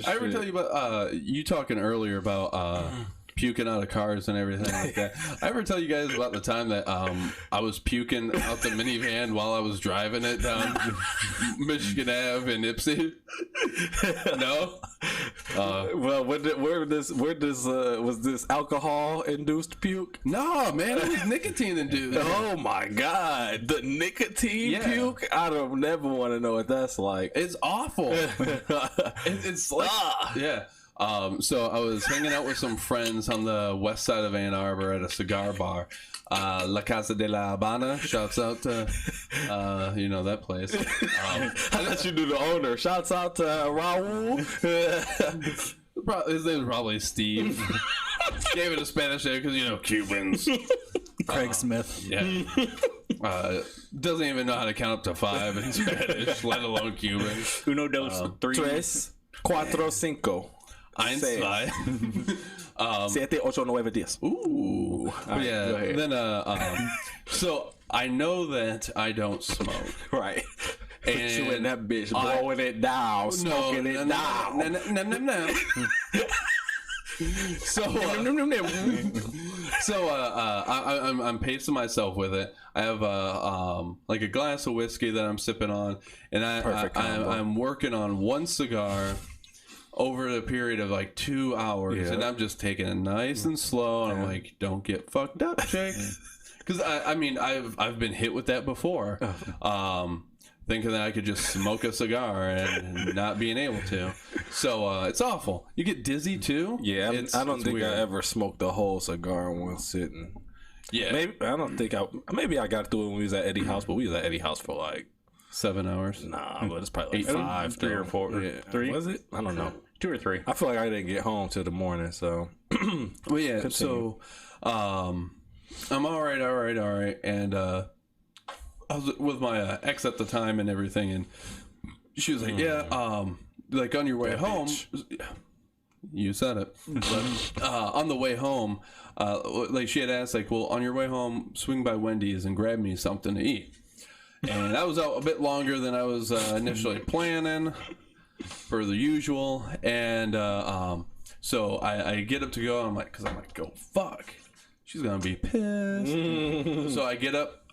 Speaker 3: ever tell you about you talking earlier about puking out of cars and everything like that? I ever tell you guys about the time that I was puking out the minivan while I was driving it down Michigan Ave in Ipsy? No.
Speaker 2: Well, was this alcohol induced puke?
Speaker 3: No, man, it was nicotine induced.
Speaker 2: Oh my god, the nicotine puke! I don't never want to know what that's like.
Speaker 3: It's awful. It's like so I was hanging out with some friends on the west side of Ann Arbor at a cigar bar, La Casa de la Habana. Shouts out to that place.
Speaker 2: I thought you knew the owner. Shouts out to Raul.
Speaker 3: His name is probably Steve. Gave it a Spanish name because Cubans.
Speaker 4: Craig Smith.
Speaker 3: Yeah. Doesn't even know how to count up to 5 in Spanish, let alone Cuban.
Speaker 4: Uno, dos, three.
Speaker 2: Tres, cuatro, cinco.
Speaker 3: Eins, zwei.
Speaker 2: 7, 8, 9, 10.
Speaker 3: Ooh.
Speaker 2: Right,
Speaker 3: yeah.
Speaker 2: go ahead.
Speaker 3: Then, so I know that I don't smoke.
Speaker 2: Right.
Speaker 3: And
Speaker 2: Put you in that bitch, blowing it down, smoking it down.
Speaker 3: No. I'm pacing myself with it. I have like a glass of whiskey that I'm sipping on, and I'm working on one cigar over the period of like 2 hours, and I'm just taking it nice and slow, and I'm like, don't get fucked up, Jake. Because I mean I've been hit with that before, thinking that I could just smoke a cigar and not being able to. So it's awful. You get dizzy too.
Speaker 2: Yeah, I don't think
Speaker 3: weird.
Speaker 2: I ever smoked a whole cigar in one sitting.
Speaker 3: Yeah,
Speaker 2: Maybe I got through it when we was at Eddie's house, but we was at Eddie's house for like
Speaker 3: 7 hours.
Speaker 2: Nah, but it's probably like
Speaker 3: 8,
Speaker 2: 5,
Speaker 4: 3 or 4,
Speaker 2: yeah.
Speaker 4: 3.
Speaker 2: Was it? I don't know.
Speaker 4: 2 or 3.
Speaker 2: I feel like I didn't get home till the morning, so.
Speaker 3: Well, yeah.
Speaker 2: Continue.
Speaker 3: So, I'm all right, and I was with my ex at the time and everything, and she was like, like on your way home. You said it. But on the way home, like she had asked, like, well, on your way home, swing by Wendy's and grab me something to eat. And that was out a bit longer than I was initially planning. per the usual, and so I get up to go. I'm like, oh fuck, she's gonna be pissed. So I get up,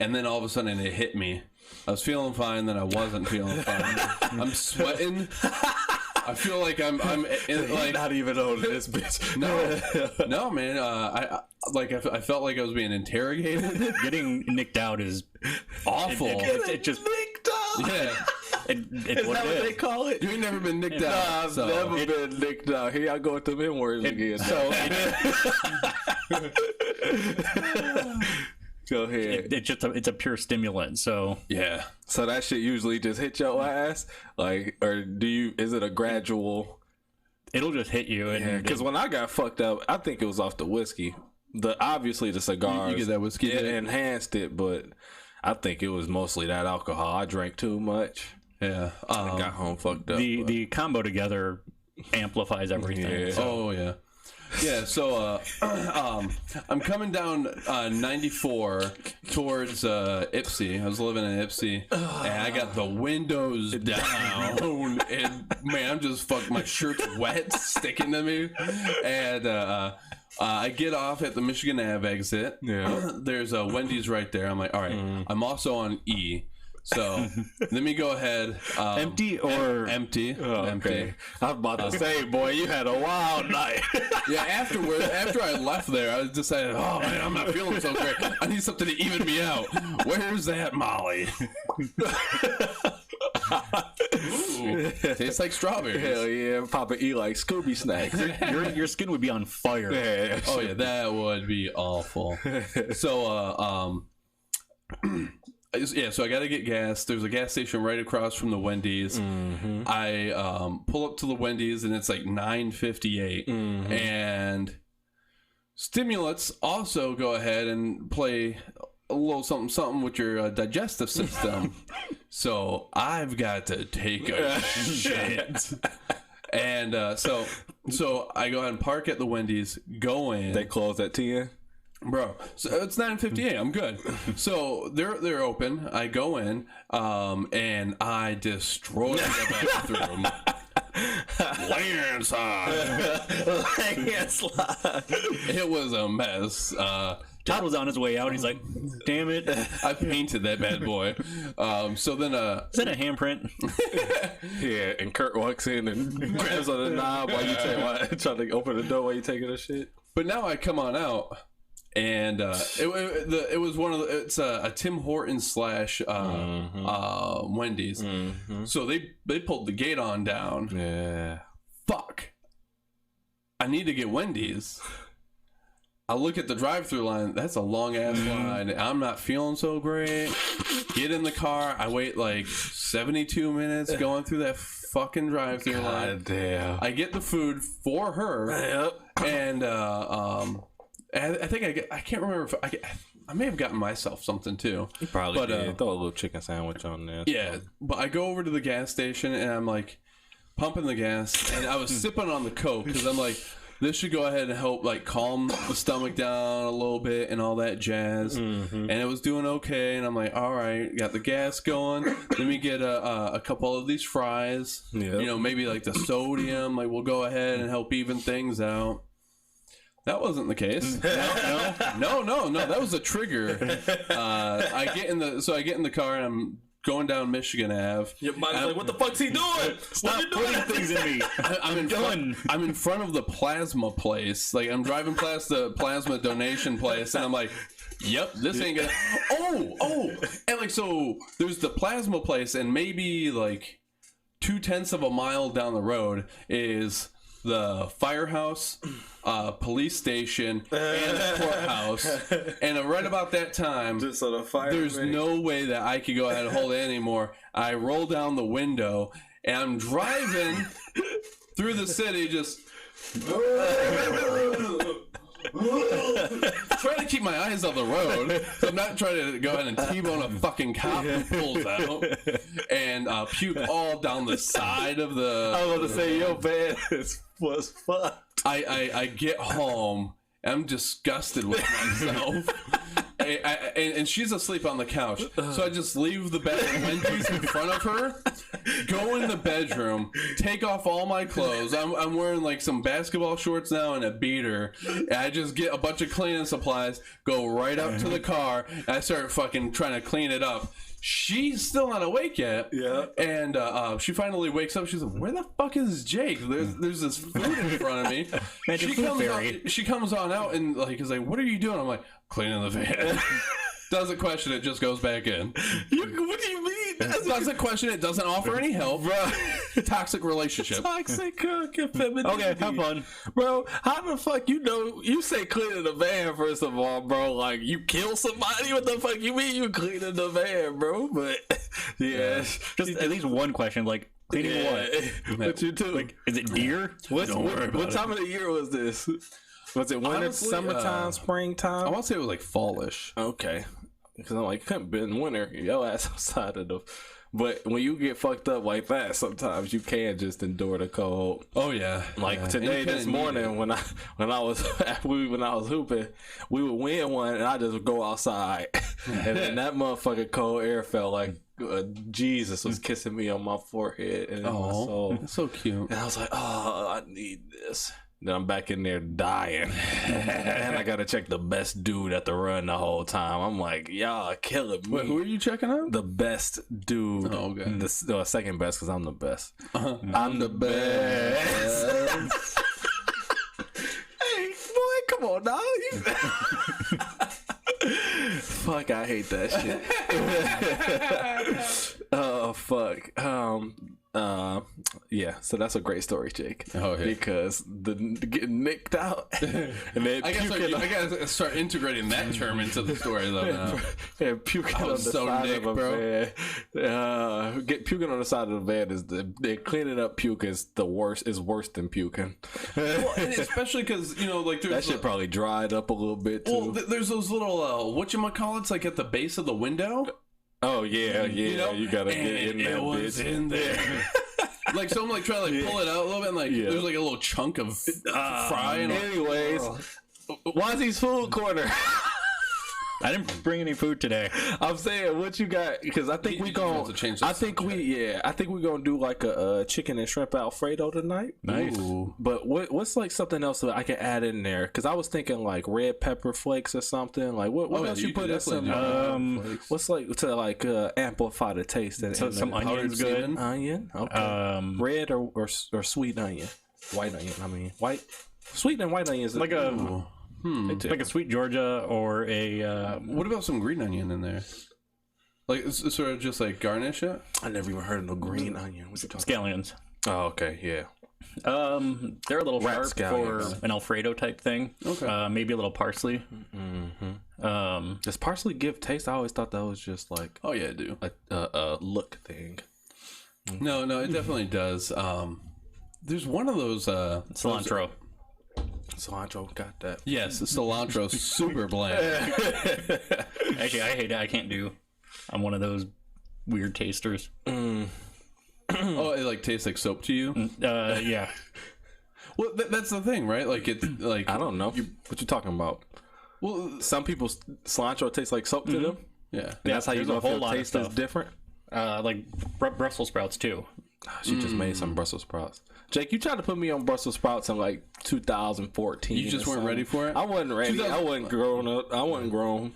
Speaker 3: and then all of a sudden it hit me. I was feeling fine, then I wasn't feeling fine. I'm sweating. I feel like I'm like
Speaker 2: not even on this bitch.
Speaker 3: No, man. I felt like I was being interrogated.
Speaker 4: Getting nicked out is
Speaker 3: Awful.
Speaker 4: It just
Speaker 2: nicked out.
Speaker 3: Yeah.
Speaker 2: Is that what they call it?
Speaker 3: You ain't never been nicked
Speaker 2: Nah,
Speaker 3: out.
Speaker 2: I've never been nicked out. Here y'all go with them N-words again.
Speaker 4: So
Speaker 2: Go ahead.
Speaker 4: it's a pure stimulant. So
Speaker 3: Yeah.
Speaker 2: So that shit usually just hit your ass, like, or is it a gradual?
Speaker 4: it'll just hit you. And
Speaker 2: Because when I got fucked up, I think it was off the whiskey. Obviously the cigars.
Speaker 3: You get that whiskey,
Speaker 2: it
Speaker 3: yeah.
Speaker 2: enhanced it, but I think it was mostly that alcohol. I drank too much.
Speaker 3: Yeah.
Speaker 2: I got home fucked up.
Speaker 4: the combo together amplifies everything.
Speaker 2: Yeah.
Speaker 4: So
Speaker 3: Oh yeah. Yeah, so I'm coming down 94 towards Ipsy. I was living in Ipsy, and I got the windows down, and man, I'm just my shirt's wet, sticking to me, and I get off at the Michigan Ave exit.
Speaker 2: Yeah.
Speaker 3: There's a Wendy's right there. I'm like, all right, I'm also on E. So let me go ahead.
Speaker 4: empty or
Speaker 3: Empty.
Speaker 2: Oh,
Speaker 3: Empty.
Speaker 2: okay. I was about to say, boy, you had a wild night.
Speaker 3: Yeah, after I left there, I decided, oh man, I'm not feeling so great. I need something to even me out. Where's that Molly? Ooh, tastes like strawberries.
Speaker 2: Hell yeah, Papa E like Scooby snacks.
Speaker 4: your skin would be on fire.
Speaker 2: Yeah.
Speaker 3: Oh yeah, that would be awful. So yeah, so I got to get gas. There's a gas station right across from the Wendy's.
Speaker 2: Mm-hmm.
Speaker 3: I pull up to the Wendy's and it's like 9:58, and stimulants also go ahead and play a little something with your digestive system. So I've got to take a shit. And so I go ahead and park at the Wendy's, go in.
Speaker 2: They close at 10.
Speaker 3: Bro, so it's 9:58. I'm good. So they're open. I go in, and I destroy the bathroom. Landslide. It was a mess.
Speaker 4: Todd was on his way out. He's like, "Damn it!"
Speaker 3: I painted that bad boy. So then,
Speaker 4: Is that a handprint?
Speaker 2: Yeah, and Kurt walks in and grabs on the knob while you trying to open the door while you taking a shit.
Speaker 3: but now I come on out. And it was one of the, it's a Tim Hortons / Wendy's.
Speaker 2: Mm-hmm.
Speaker 3: So they pulled the gate on down.
Speaker 2: Yeah.
Speaker 3: Fuck. I need to get Wendy's. I look at the drive-through line. That's a long ass line. I'm not feeling so great. Get in the car. I wait like 72 minutes going through that fucking drive-through line.
Speaker 2: God damn.
Speaker 3: I get the food for her.
Speaker 2: Yep.
Speaker 3: And I think I can't remember if I may have gotten myself something too.
Speaker 2: You probably
Speaker 3: But,
Speaker 2: did. Throw a little chicken sandwich on there.
Speaker 3: Yeah, but I go over to the gas station and I'm like pumping the gas, and I was sipping on the Coke because I'm like, this should go ahead and help like calm the stomach down a little bit and all that jazz. And it was doing okay, and I'm like, all right, got the gas going. Let me get a couple of these fries.
Speaker 2: Yep.
Speaker 3: You know, maybe like the sodium, like we'll go ahead and help even things out. That wasn't the case. No. That was a trigger. I get in the car and I'm going down Michigan Ave.
Speaker 2: Your mind's like, what the fuck's he doing?
Speaker 4: Stop putting things in me.
Speaker 3: I'm in front of the plasma place. Like I'm driving past the plasma donation place, and I'm like, yep, this ain't gonna. Oh, and like so, there's the plasma place, and maybe like 0.2 of a mile down the road is the firehouse, police station, and the courthouse. And right about that time,
Speaker 2: Just so the fire
Speaker 3: there's no way that I could go ahead and hold it anymore. I roll down the window, and I'm driving through the city, just trying to keep my eyes on the road. So I'm not trying to go ahead and T-bone a fucking cop who pulls out and puke all down the side of the.
Speaker 2: I was about to say, your bed was fucked.
Speaker 3: I get home. I'm disgusted with myself. and she's asleep on the couch. So I just leave the bed and Wendy's in front of her, go in the bedroom, take off all my clothes. I'm wearing like some basketball shorts now and a beater. And I just get a bunch of cleaning supplies, go right up to the car, and I start fucking trying to clean it up. She's still not awake yet.
Speaker 2: Yeah.
Speaker 3: And she finally wakes up. She's like, "Where the fuck is Jake? There's this food in front of me." She comes on out and like is like, "What are you doing?" I'm like, "Cleaning the van." Doesn't question it, just goes back in.
Speaker 2: What do you mean?
Speaker 3: Doesn't question it, doesn't offer any help. Bro. Toxic relationship.
Speaker 2: Toxic femininity.
Speaker 4: Okay, have fun.
Speaker 2: Bro, how the fuck you say cleaning the van, first of all, bro? Like, you kill somebody? What the fuck you mean you cleaning the van, bro? But, yeah.
Speaker 4: Just at least one question, like, cleaning what?
Speaker 2: What you do?
Speaker 4: Like, is it deer?
Speaker 2: What time of the year was this? Was it winter,
Speaker 3: Honestly,
Speaker 2: summertime, springtime?
Speaker 3: I want to say it was like fallish.
Speaker 2: Okay. Because I'm like, it couldn't be in winter. Your ass outside of the... But when you get fucked up like that, sometimes you can't just endure the cold.
Speaker 3: Oh yeah,
Speaker 2: like today, this morning when I was hooping, we would win one, and I just would go outside, and then that motherfucking cold air felt like Jesus was kissing me on my forehead and in my soul.
Speaker 3: That's so cute.
Speaker 2: And I was like, oh, I need this. Then I'm back in there dying, and I gotta check the best dude at the run the whole time. I'm like, y'all are killing me.
Speaker 3: Wait, who are you checking out?
Speaker 2: The best dude.
Speaker 3: Oh, okay.
Speaker 2: The second best, because I'm the best.
Speaker 3: I'm the best.
Speaker 2: Hey, boy, come on now. Fuck, I hate that shit. Oh, fuck. Yeah, so that's a great story, Jake.
Speaker 3: Oh, yeah.
Speaker 2: Because the getting nicked out, and then
Speaker 3: I gotta start integrating that term into the story though. Now.
Speaker 2: Yeah, puking on the side of a van. Puking on the side of the van is they're cleaning up puke is the worst. Is worse than puking.
Speaker 3: Well, and especially because like
Speaker 2: that shit probably dried up a little bit too.
Speaker 3: Well, there's those little whatchamacallits like at the base of the window.
Speaker 2: Oh yeah, you gotta get in there. It was
Speaker 3: in there. Like someone like trying to like pull it out a little bit, and like there's like a little chunk of fry.
Speaker 2: Anyways, Wozzy's food corner.
Speaker 4: I didn't bring any food today.
Speaker 2: I'm saying what you got because I think we gonna do like a chicken and shrimp Alfredo tonight.
Speaker 4: Nice.
Speaker 2: Ooh. But what's like something else that I can add in there? Because I was thinking like red pepper flakes or something. Like what else you put in some? What's like to like amplify the taste?
Speaker 4: So some onion's good.
Speaker 2: Onion. Okay. Red or sweet onion. White onion. I mean white. Sweet and white onion is
Speaker 4: like a. Like a sweet Georgia or a...
Speaker 3: What about some green onion in there? Like, sort of just like garnish it?
Speaker 2: I never even heard of no green onion. What's you talking
Speaker 4: Scallions.
Speaker 2: Oh, okay, yeah.
Speaker 4: They're a little sharp for an Alfredo type thing.
Speaker 3: Okay.
Speaker 4: Maybe a little parsley.
Speaker 2: Mm-hmm. Does parsley give taste? I always thought that was just like...
Speaker 3: Oh, yeah, I do.
Speaker 2: A look thing.
Speaker 3: No, it definitely does. There's one of those...
Speaker 4: cilantro.
Speaker 2: Cilantro, got that.
Speaker 3: Yes, cilantro, super bland.
Speaker 4: Actually, I hate it. I can't do. I'm one of those weird tasters.
Speaker 3: Oh, it like tastes like soap to you?
Speaker 4: Yeah.
Speaker 3: Well, that's the thing, right? Like it's like
Speaker 2: I don't know what you talking about.
Speaker 3: Well,
Speaker 2: some people cilantro tastes like soap to them.
Speaker 3: Yeah,
Speaker 2: and that's how you know if the taste is different.
Speaker 4: Like Brussels sprouts too.
Speaker 2: She just made some Brussels sprouts. Jake, you tried to put me on Brussels sprouts in like 2014.
Speaker 3: You just weren't ready for it?
Speaker 2: I wasn't ready. I wasn't grown up. I wasn't grown.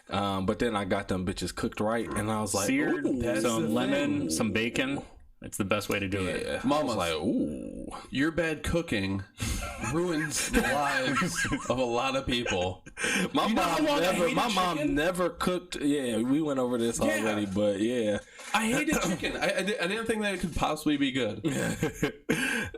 Speaker 2: But then I got them bitches cooked right, and I was like,
Speaker 4: seared, some lemon, some bacon. It's the best way to do it.
Speaker 3: Mama's like, ooh, your bad cooking ruins the lives of a lot of people.
Speaker 2: My mom never cooked. Yeah, we went over this already, but yeah.
Speaker 3: I hated chicken. I didn't think that it could possibly be good.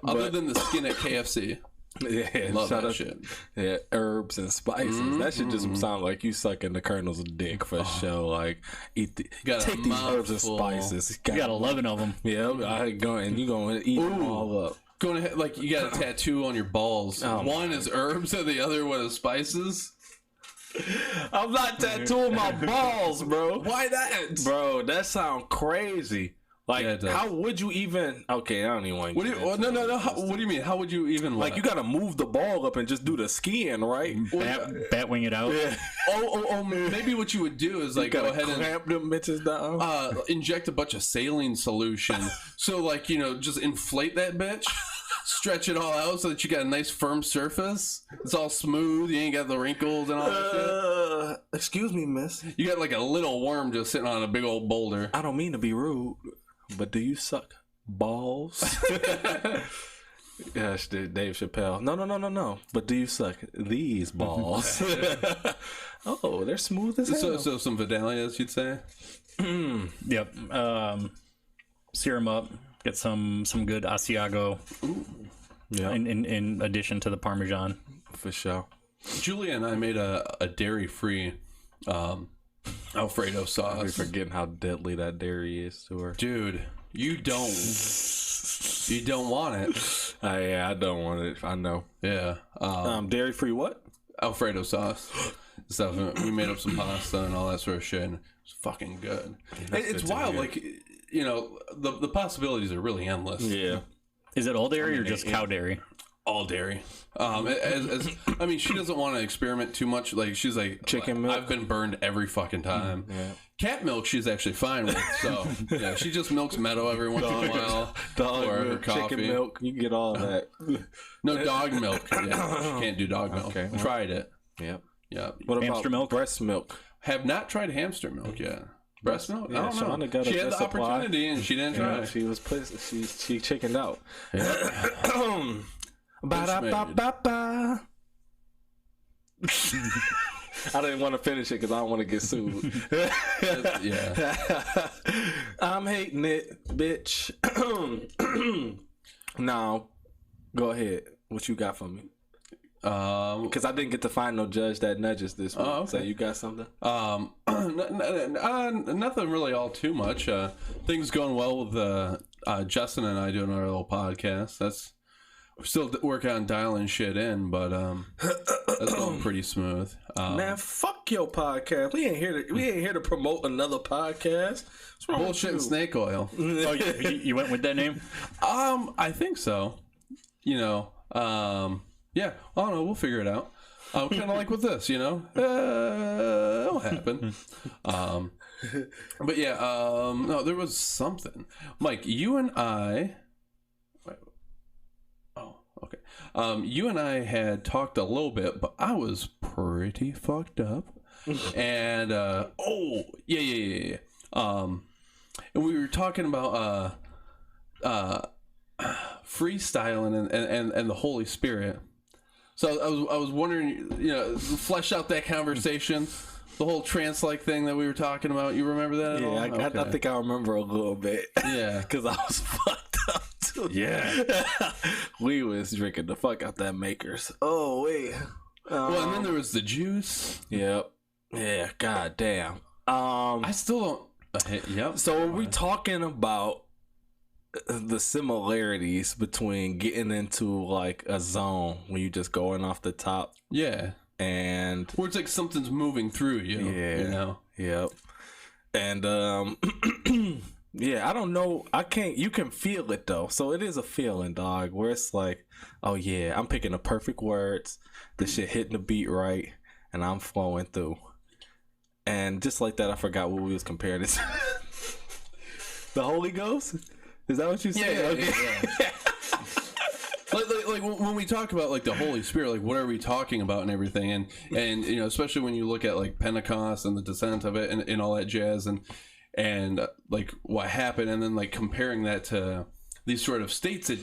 Speaker 3: Other than the skin at KFC.
Speaker 2: Yeah,
Speaker 3: love that shit.
Speaker 2: Yeah, herbs and spices. That shit just sound like you sucking the Colonel's dick for sure. Like, take these herbs and spices.
Speaker 4: You got 11 of them.
Speaker 2: Yeah, you going to eat them all up.
Speaker 3: Going ahead, like you got a tattoo on your balls. One is herbs and the other one is spices.
Speaker 2: I'm not tattooing my balls, bro.
Speaker 3: Why that?
Speaker 2: Bro, that sound crazy. Like,
Speaker 3: Yeah, it does.
Speaker 2: how would you even? Okay, I don't even want.
Speaker 3: What do you? No. What do you mean? How would you even?
Speaker 2: Like, you gotta move the ball up and just do the skiing, right?
Speaker 4: Bat wing it out.
Speaker 2: Yeah.
Speaker 3: Oh, maybe what you would do is like go ahead and
Speaker 2: clamp them bitches down.
Speaker 3: inject a bunch of saline solution. So like, just inflate that bitch, stretch it all out so that you got a nice firm surface. It's all smooth. You ain't got the wrinkles and all that shit.
Speaker 2: Excuse me, miss.
Speaker 3: You got like a little worm just sitting on a big old boulder.
Speaker 2: I don't mean to be rude, but do you suck balls? Gosh, Dave Chappelle. No. But do you suck these balls? Oh, they're smooth as hell.
Speaker 3: So some Vidalias, you'd say?
Speaker 4: Yep. Sear them up. Get some good Asiago.
Speaker 2: Yeah,
Speaker 4: In addition to the Parmesan.
Speaker 2: for sure.
Speaker 3: Julia and I made a dairy-free Alfredo sauce.
Speaker 2: I'm forgetting how deadly that dairy is to her.
Speaker 3: Dude, you don't want it.
Speaker 2: Yeah, I don't want it. I know.
Speaker 3: Yeah.
Speaker 2: Dairy free what?
Speaker 3: Alfredo sauce stuff. We made up some pasta and all that sort of shit. And it's fucking good. It's wild. Like, the possibilities are really endless.
Speaker 2: Yeah.
Speaker 4: Is it all dairy or just cow dairy?
Speaker 3: All dairy. I mean, she doesn't want to experiment too much. Like, she's like,
Speaker 2: Chicken milk?
Speaker 3: I've been burned every fucking time.
Speaker 2: Yeah.
Speaker 3: Cat milk, she's actually fine with. So, yeah, she just milks Meadow every once in a while.
Speaker 2: Dog
Speaker 3: or her
Speaker 2: milk,
Speaker 3: coffee.
Speaker 2: chicken milk, you can get all that.
Speaker 3: No, dog milk. Yeah, she can't do dog milk.
Speaker 2: Okay, well.
Speaker 3: Tried it.
Speaker 2: Yep.
Speaker 3: Yeah.
Speaker 2: What about
Speaker 4: Hamster milk?
Speaker 2: breast milk?
Speaker 3: Have not tried hamster milk yet. Breast milk?
Speaker 2: Yeah,
Speaker 3: I don't know.
Speaker 2: Shauna got a
Speaker 3: She had
Speaker 2: good
Speaker 3: the
Speaker 2: supply.
Speaker 3: opportunity and she didn't try
Speaker 2: Yeah,
Speaker 3: it.
Speaker 2: she was pissed. She chickened out.
Speaker 3: Yeah.
Speaker 2: Ba-da-ba-ba-ba. I didn't want to finish it because I don't want to get sued.
Speaker 3: Yeah.
Speaker 2: I'm hating it, bitch. Now, go ahead. What you got for me? Because I didn't get to find no judge that nudges this week.
Speaker 3: okay.
Speaker 2: So you got something?
Speaker 3: Nothing really all too much. Things going well with Justin and I doing our little podcast. We're still working on dialing shit in, but that's going pretty smooth.
Speaker 2: Man, fuck your podcast. We ain't here to promote another podcast. What's wrong
Speaker 3: Bullshit and
Speaker 2: with you?
Speaker 3: snake oil.
Speaker 4: Oh, you went with that name?
Speaker 3: I think so. Yeah, I don't know. We'll figure it out. Kind of like with this, it'll happen. But yeah, no, there was something. Mike, you and I. Okay. You and I had talked a little bit, but I was pretty fucked up. And yeah. And we were talking about freestyling and the Holy Spirit. So I was wondering, flesh out that conversation, the whole trance-like thing that we were talking about. You remember that at all?
Speaker 2: I think I remember a little bit.
Speaker 3: Yeah.
Speaker 2: Because I was fucked up too.
Speaker 3: Yeah.
Speaker 2: We was drinking the fuck out that Makers. Oh, wait.
Speaker 3: Well, and then there was the juice.
Speaker 2: Yep. Yeah, god damn.
Speaker 3: I still don't... Yep.
Speaker 2: So are we talking about the similarities between getting into like a zone when you just going off the top?
Speaker 3: Yeah.
Speaker 2: And
Speaker 3: where it's like something's moving through you.
Speaker 2: Yeah. Yep. And yeah, I don't know. You can feel it though. So it is a feeling, dog, where it's like, oh yeah, I'm picking the perfect words, the shit hitting the beat right, and I'm flowing through. And just like that, I forgot what we was comparing it to. The Holy Ghost? Is that what you said?
Speaker 3: Yeah,
Speaker 2: okay.
Speaker 3: yeah. Like when we talk about like the Holy Spirit, like what are we talking about and everything, and especially when you look at like Pentecost and the descent of it and all that jazz and like what happened, and then like comparing that to these sort of states that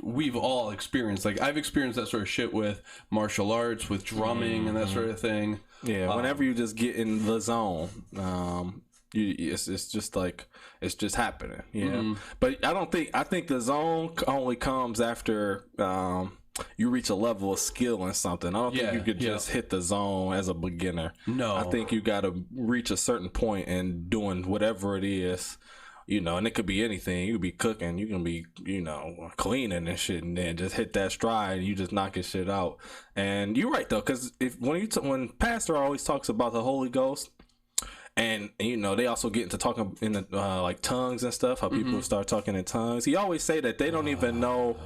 Speaker 3: we've all experienced. Like I've experienced that sort of shit with martial arts, with drumming and that sort of thing.
Speaker 2: Yeah, whenever you just get in the zone, it's just like it's just happening. Yeah, but I think the zone only comes after you reach a level of skill in something. I don't think you could just hit the zone as a beginner. No, I think you got to reach a certain point in doing whatever it is. And it could be anything. You could be cooking. You can be, cleaning and shit, and then just hit that stride and you just knock your shit out. And you're right though, because when Pastor always talks about the Holy Ghost, and you know, they also get into talking in the, like tongues and stuff, how people start talking in tongues. He always say that they don't even know,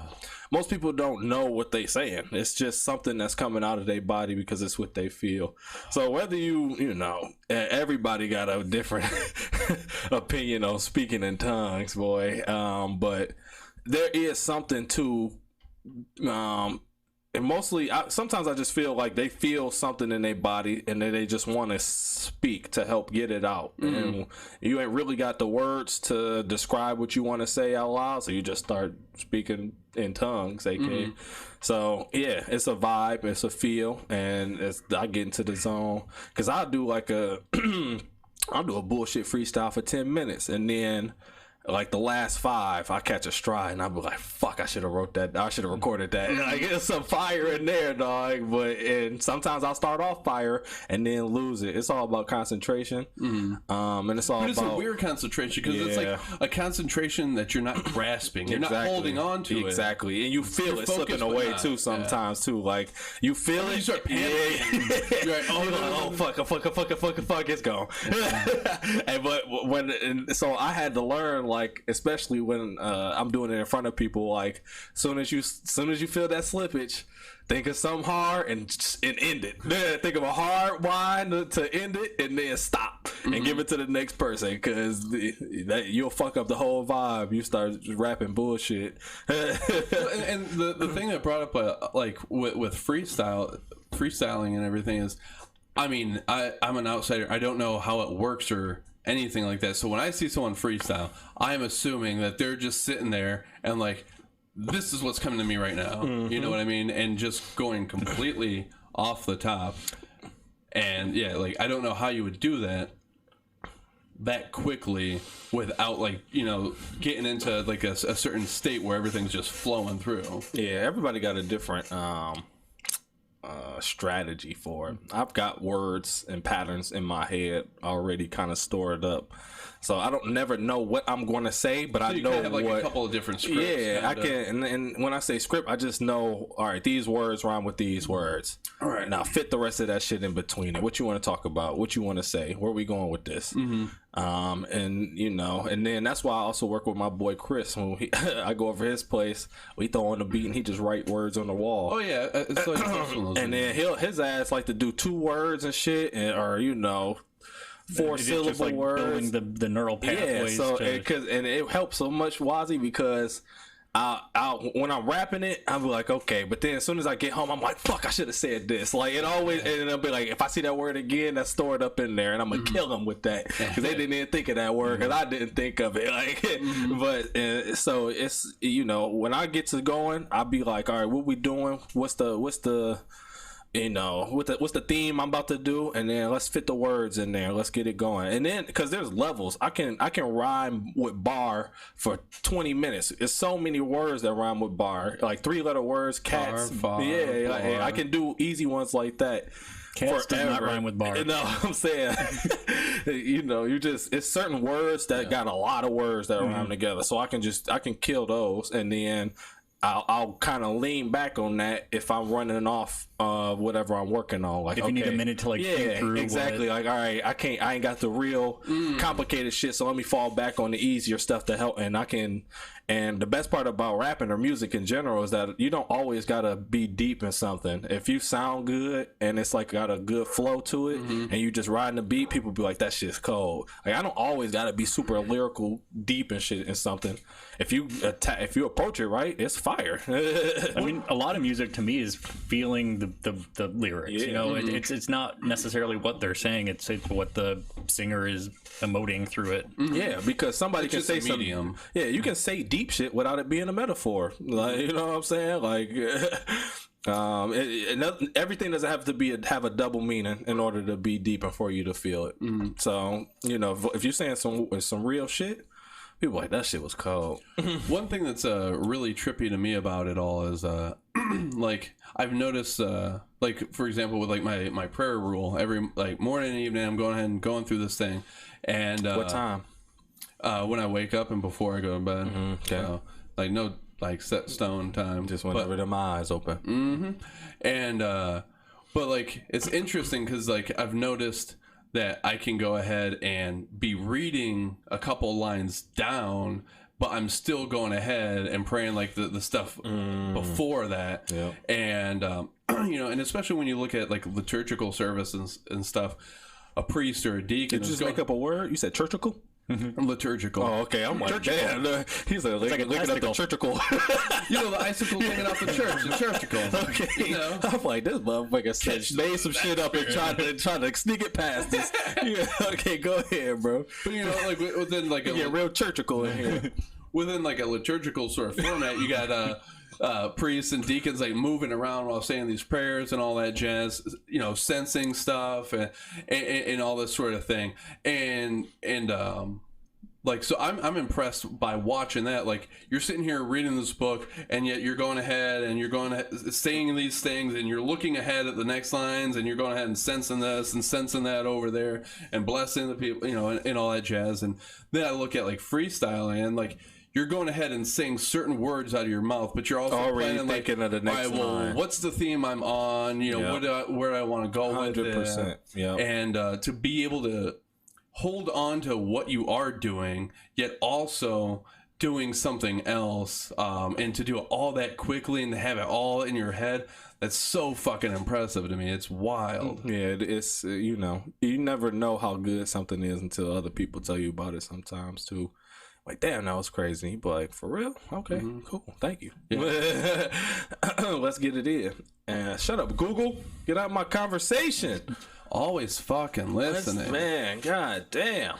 Speaker 2: most people don't know what they saying. It's just something that's coming out of their body because it's what they feel. So whether you know, everybody got a different opinion on speaking in tongues, boy. But there is something to, and mostly, sometimes I just feel like they feel something in their body and then they just want to speak to help get it out. And you ain't really got the words to describe what you want to say out loud, so you just start speaking in tongues, aka. So yeah, it's a vibe, it's a feel, and I get into the zone because I'll do like I'll do a bullshit freestyle for 10 minutes, and then like the last 5, I catch a stride and I'll be like, fuck, I should have wrote that. I should have recorded that. Like, there's some fire in there, dog. And sometimes I'll start off fire and then lose it. It's all about concentration. And it's all
Speaker 3: it's a weird concentration because it's like a concentration that you're not grasping. You're not holding on to it.
Speaker 2: Exactly. And you feel it slipping away too sometimes too. Like, you feel it.
Speaker 3: You start panicking. You're like,
Speaker 2: oh, fuck, it's gone. So I had to learn, like, especially when I'm doing it in front of people, like, soon as you feel that slippage, think of something hard and end it. Then think of a hard line to end it, and then stop and give it to the next person, because you'll fuck up the whole vibe. You start rapping bullshit.
Speaker 3: And the thing that brought up like with freestyling and everything is, I mean, I'm an outsider. I don't know how it works or anything like that. So when I see someone freestyle, I'm assuming that they're just sitting there and like, this is what's coming to me right now. You know what I mean? And just going completely off the top. And yeah, like, I don't know how you would do that quickly without, like, you know, getting into like a certain state where everything's just flowing through.
Speaker 2: Yeah, everybody got a different strategy for it. I've got words and patterns in my head already kind of stored up, so I don't never know what I'm going to say, but so I know
Speaker 3: have like a couple of different scripts.
Speaker 2: Yeah, I can, and when I say script, I just know, all right, these words rhyme with these words. All right, now fit the rest of that shit in between it. What you want to talk about? What you want to say? Where are we going with this? And you know, and then that's why I also work with my boy Chris. When I go over his place, we throw on the beat and he just write words on the wall.
Speaker 3: Oh yeah, it's like
Speaker 2: and then his ass like to do 2 words and shit, or you know, 4 syllable
Speaker 4: just like
Speaker 2: words.
Speaker 4: Building the neural pathways.
Speaker 2: Yeah, so and it helps so much, Wozzy, because when I'm rapping it, I'll be like, okay, but then as soon as I get home, I'm like, fuck, I should have said this. Like, it always, and it'll be like, if I see that word again, that's stored up in there, and I'm gonna kill them with that, because they didn't even think of that word, because I didn't think of it. Like, but so it's, you know, when I get to going, I'll be like, all right, what we doing? What's the you know, what's the theme I'm about to do, and then let's fit the words in there. Let's get it going. And then, because there's levels, I can rhyme with bar for 20 minutes. It's so many words that rhyme with bar, like 3-letter words, cats.
Speaker 3: Bar,
Speaker 2: yeah,
Speaker 3: bar.
Speaker 2: I can do easy ones like that.
Speaker 4: Cats does not rhyme with bar.
Speaker 2: You know what I'm saying? You know, it's certain words that got a lot of words that rhyme together. So I can kill those, and then I'll kind of lean back on that if I'm running off whatever I'm working on. Like,
Speaker 4: if you need a minute to think through
Speaker 2: exactly. Like, all right, I ain't got the real complicated shit, so let me fall back on the easier stuff to help. And the best part about rapping or music in general is that you don't always gotta be deep in something. If you sound good and it's like got a good flow to it, and you just riding the beat, people be like, that shit's cold. Like, I don't always gotta be super lyrical, deep and shit in something. If you approach it right, it's fire.
Speaker 4: I mean, a lot of music to me is feeling the lyrics.
Speaker 2: Yeah.
Speaker 4: You know, it's not necessarily what they're saying; it's what the singer is emoting through it.
Speaker 2: Yeah, because somebody can say
Speaker 3: medium.
Speaker 2: Yeah, you can say deep shit without it being a metaphor. Like, you know what I'm saying? Like, everything doesn't have to have a double meaning in order to be deep and for you to feel it. So, you know, if you're saying some real shit, people like, that shit was cold.
Speaker 3: One thing that's really trippy to me about it all is like, I've noticed like, for example, with like my prayer rule, every like morning and evening, I'm going ahead and going through this thing. And
Speaker 2: what time?
Speaker 3: When I wake up and before I go to bed.
Speaker 2: Okay.
Speaker 3: Like, no like set stone time,
Speaker 2: Just whenever my eyes open.
Speaker 3: And but like, it's interesting because like, I've noticed that I can go ahead and be reading a couple lines down, but I'm still going ahead and praying like the stuff before that.
Speaker 2: Yeah.
Speaker 3: And, you know, and especially when you look at like liturgical services and stuff, a priest or a deacon.
Speaker 2: Did you just make up a word? You said churchical?
Speaker 3: Liturgical.
Speaker 2: Oh, okay. I'm like, damn. He's like looking at the churchical.
Speaker 3: You know, the icicle hanging off the church, the churchical.
Speaker 2: Okay.
Speaker 3: You know?
Speaker 2: I'm like, this motherfucker made some shit up and tried to sneak it past this. Yeah, okay, go ahead, bro.
Speaker 3: But, you know, like within like
Speaker 2: a real churchical in here.
Speaker 3: Within like a liturgical sort of format, you got priests and deacons like moving around while saying these prayers and all that jazz, you know, sensing stuff and all this sort of thing. And like, so I'm impressed by watching that. Like, you're sitting here reading this book, and yet you're going ahead and you're saying these things, and you're looking ahead at the next lines, and you're going ahead and sensing this and sensing that over there, and blessing the people, you know, and all that jazz. And then I look at like freestyling, and like, you're going ahead and saying certain words out of your mouth, but you're also
Speaker 2: already
Speaker 3: planning,
Speaker 2: thinking of the next line.
Speaker 3: What's the theme I'm on? You know, where do I want to go
Speaker 2: 100%,
Speaker 3: with it?
Speaker 2: yeah.
Speaker 3: And to be able to hold on to what you are doing, yet also doing something else, and to do all that quickly and to have it all in your head, that's so fucking impressive to me. It's wild.
Speaker 2: Yeah, it's, you know, you never know how good something is until other people tell you about it sometimes, too. Like, damn, that was crazy. He'd be like, for real? Okay, cool. Thank you. Yeah. Let's get it in. And shut up, Google. Get out of my conversation.
Speaker 3: Always fucking listening.
Speaker 2: Man, god damn.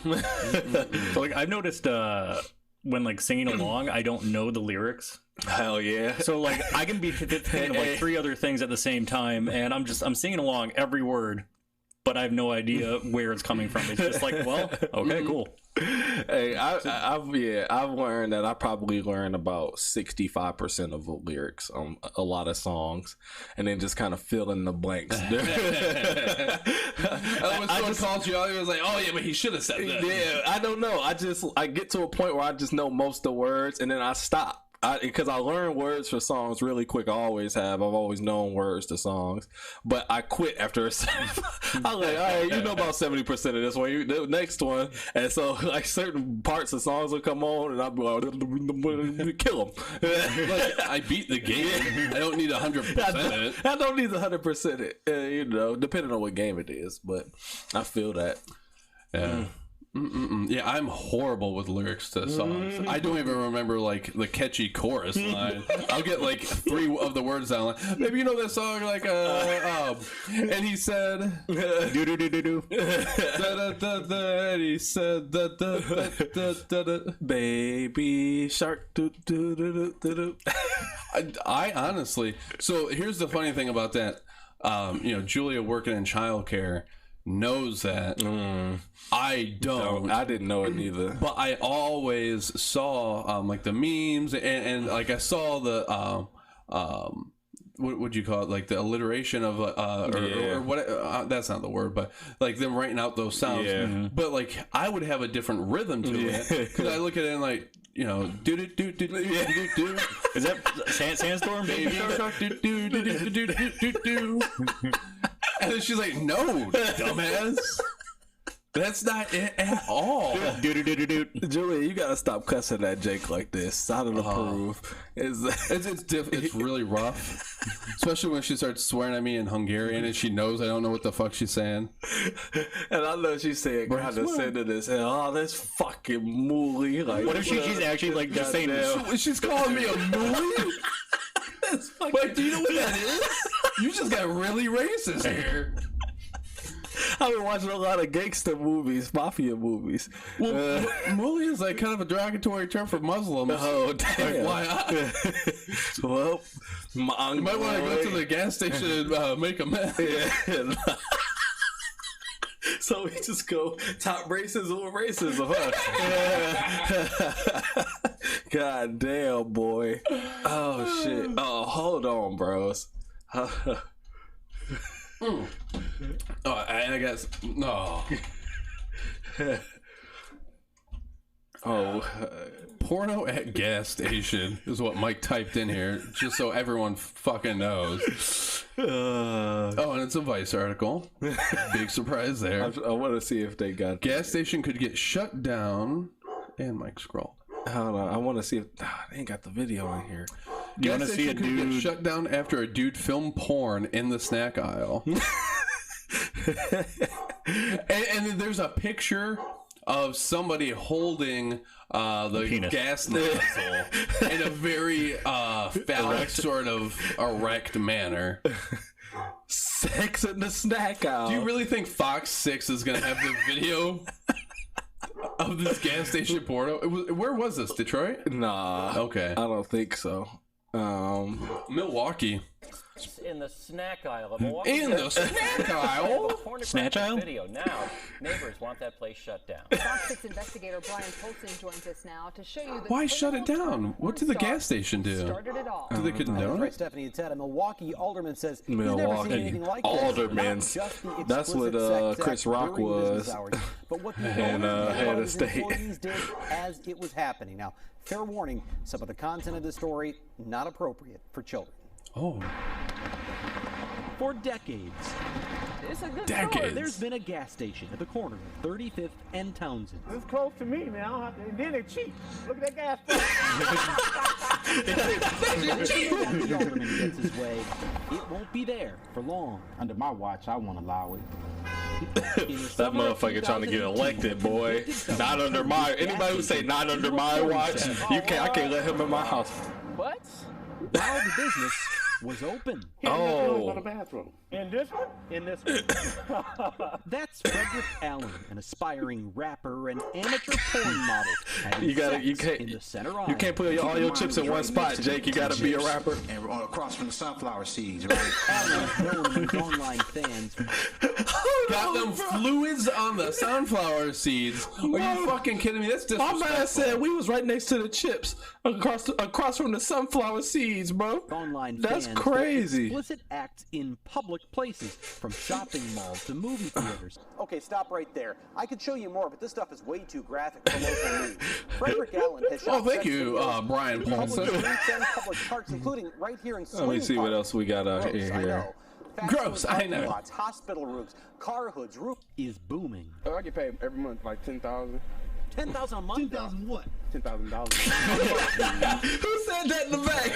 Speaker 4: So, like, I've noticed when, like, singing along, I don't know the lyrics.
Speaker 2: Hell yeah.
Speaker 4: So, like, I can be thinking of, like, 3 other things at the same time, and I'm singing along every word, but I have no idea where it's coming from. It's just like, well, okay, cool.
Speaker 2: Hey, I've learned that I probably learned about 65% of the lyrics on a lot of songs, and then just kind of fill in the blanks.
Speaker 3: When someone calls you out, he was like, "Oh yeah, but he should have said that."
Speaker 2: Yeah, I don't know. I get to a point where I just know most of the words, and then I stop. Because I learn words for songs really quick. I always have. I've always known words to songs, but I quit after a I'm like, all right, you know about 70% of this one. The next one, and so like certain parts of songs will come on, and I'll be like, kill them.
Speaker 3: Like, I beat the game. I don't need 100%.
Speaker 2: I don't need 100% it. You know, depending on what game it is, but I feel that.
Speaker 3: Yeah. Yeah, I'm horrible with lyrics to songs. I don't even remember like the catchy chorus line. I'll get like 3 of the words down. Like, maybe you know that song, like and he said, do do do do do, and he said,
Speaker 2: baby shark, do do do do do.
Speaker 3: I honestly. So here's the funny thing about that. You know, Julia working in childcare knows that. I don't.
Speaker 2: I didn't know it either.
Speaker 3: But I always saw like the memes and like I saw the what would you call it, like the alliteration of or what that's not the word, but like them writing out those sounds.
Speaker 2: Yeah.
Speaker 3: But like I would have a different rhythm to it because I look at it and like, you know, do do do do do do do.
Speaker 4: Is that Sandstorm, baby?
Speaker 3: Do do do do do do do. And then she's like, "No, dumbass. That's not it at all."
Speaker 2: Julia, you gotta stop cussing at Jake like this. I don't approve.
Speaker 3: It's really rough, especially when she starts swearing at me in Hungarian and she knows I don't know what the fuck she's saying.
Speaker 2: And I know she's saying condescending as hell. Oh, this fucking mooly. Like,
Speaker 4: what if she's actually like just saying
Speaker 3: she's calling me a mooly? Like, do you know what that is? You just got really racist here.
Speaker 2: I've been watching a lot of gangster movies, mafia movies.
Speaker 3: Well, mooly is like kind of a derogatory term for Muslims.
Speaker 2: Oh, damn.
Speaker 3: Like, why?
Speaker 2: Well,
Speaker 3: you might want to go to the gas station and make a mess.
Speaker 2: Yeah. So we just go top racism or racism, huh? God damn, boy. Oh, shit. Oh, hold on, bros.
Speaker 3: Oh, I guess. No. Porno at gas station is what Mike typed in here, just so everyone fucking knows. And It's a Vice article. Big surprise there.
Speaker 2: I want to see if they got
Speaker 3: Gas station could get shut down. And Mike scrolled.
Speaker 2: Hold on, I want to see if they ain't got the video in here.
Speaker 4: You want to
Speaker 3: Gas
Speaker 4: see a
Speaker 3: station could get
Speaker 4: dude?
Speaker 3: shut down after a dude filmed porn in the snack aisle. and then there's a picture of somebody holding the
Speaker 4: penis.
Speaker 3: gas nozzle in a very phallic sort of erect manner.
Speaker 2: Sex in the snack aisle.
Speaker 3: Do you really think Fox 6 is going to have the video of this gas station porno? Where was this? Detroit?
Speaker 2: Nah.
Speaker 3: Okay.
Speaker 2: I don't think so.
Speaker 3: Milwaukee.
Speaker 5: In the snack aisle of Milwaukee.
Speaker 3: In the snack aisle?
Speaker 4: Snatch aisle?
Speaker 5: Video. Now, neighbors want that place shut down.
Speaker 6: Fox 6 investigator Brian Polson joins us now to show you the
Speaker 3: Why shut it down? What did the gas station do?
Speaker 6: started it all.
Speaker 3: Do they condone
Speaker 7: Right,
Speaker 3: it?
Speaker 7: Stephanie, it's at a Milwaukee alderman says he's never seen anything like this.
Speaker 2: Alderman.
Speaker 7: Not just the
Speaker 2: That's what
Speaker 7: explicit sex
Speaker 2: Chris
Speaker 7: act
Speaker 2: Rock
Speaker 7: during business
Speaker 2: was.
Speaker 7: hours, but what the
Speaker 2: And,
Speaker 7: owner and
Speaker 2: head
Speaker 7: one
Speaker 2: of
Speaker 7: his
Speaker 2: state.
Speaker 7: employees did as it was happening. Now, fair warning, some of the content of this story not appropriate for children.
Speaker 3: Oh.
Speaker 8: For decades, there's been a gas station at the corner of 35th and Townsend.
Speaker 9: It's close to me, man. I don't have to, and then they're cheap. Look at that gas price.
Speaker 8: If the alderman gets his way, it won't be there for long.
Speaker 9: Under my watch, I won't allow it.
Speaker 2: That motherfucker trying to get elected, boy. Not under my. Anybody who say not under my watch, I can't let him in my house.
Speaker 9: What?
Speaker 8: While the business was open.
Speaker 2: Oh.
Speaker 9: Bathroom. In this one? In this one.
Speaker 8: That's Frederick Allen, an aspiring rapper and amateur porn model. having
Speaker 2: You gotta- you
Speaker 8: sex
Speaker 2: can't-
Speaker 8: in the center aisle.
Speaker 2: You can't put all your chips in one spot, Jake. You gotta be a rapper.
Speaker 10: And across from the sunflower seeds, right?
Speaker 8: Allen is known among online fans.
Speaker 3: Got them fluids on the sunflower seeds. Are you fucking kidding me? That's
Speaker 2: My
Speaker 3: disrespectful.
Speaker 2: man said we was right next to the chips, across from the sunflower seeds, bro.
Speaker 8: Online
Speaker 2: That's
Speaker 8: fans
Speaker 2: crazy.
Speaker 8: Explicit acts in public places, from shopping malls to movie theaters.
Speaker 7: Okay, stop right there. I could show you more, but this stuff is way too graphic for local news. Frederick Allen has shot
Speaker 3: Oh, thank
Speaker 7: sex
Speaker 3: you,
Speaker 7: videos
Speaker 3: Brian
Speaker 7: in public
Speaker 3: Paulson.
Speaker 7: streets and public parks, including right here in
Speaker 2: Let me see what else we got out
Speaker 7: Gross,
Speaker 2: in
Speaker 7: I
Speaker 2: here.
Speaker 7: know. Fast
Speaker 3: Gross,
Speaker 7: food
Speaker 3: I
Speaker 7: parking
Speaker 3: know.
Speaker 7: Lots, hospital roofs, car hoods, roof.
Speaker 8: Is booming.
Speaker 9: I get paid every month like $10,000.
Speaker 8: $10,000 a month. $10,000 what?
Speaker 9: $10,000.
Speaker 2: Who said that in the back?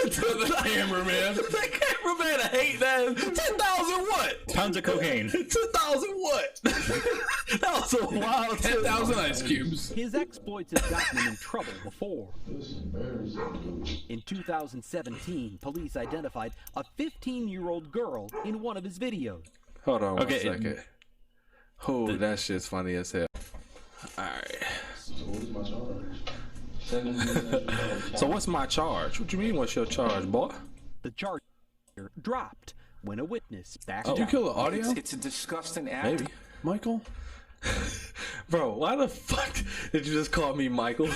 Speaker 3: The cameraman.
Speaker 2: The cameraman, I hate that. 10,000 what?
Speaker 4: Pounds of cocaine.
Speaker 2: 10,000 what? That was a wild
Speaker 3: 10,000 ice cubes.
Speaker 8: His exploits have gotten him in trouble before. In 2017, police identified a 15-year-old girl in one of his videos.
Speaker 2: Hold on one
Speaker 4: Okay,
Speaker 2: second. Oh, that shit's funny as hell. Alright. So what's my charge? What you mean what's your charge, boy?
Speaker 8: The charge dropped when a witness backed
Speaker 3: Did you
Speaker 8: out.
Speaker 3: kill the audio?
Speaker 10: It's a disgusting act.
Speaker 2: Maybe.
Speaker 3: Michael?
Speaker 2: Bro, why the fuck did you just call me Michael?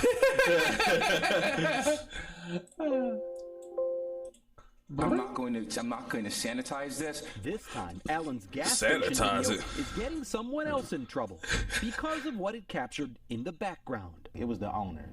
Speaker 10: I'm not going to sanitize this.
Speaker 8: This time, Allen's gas
Speaker 2: Sanitize
Speaker 8: station
Speaker 2: it.
Speaker 8: video is getting someone else in trouble because of what it captured in the background.
Speaker 9: It was the owner.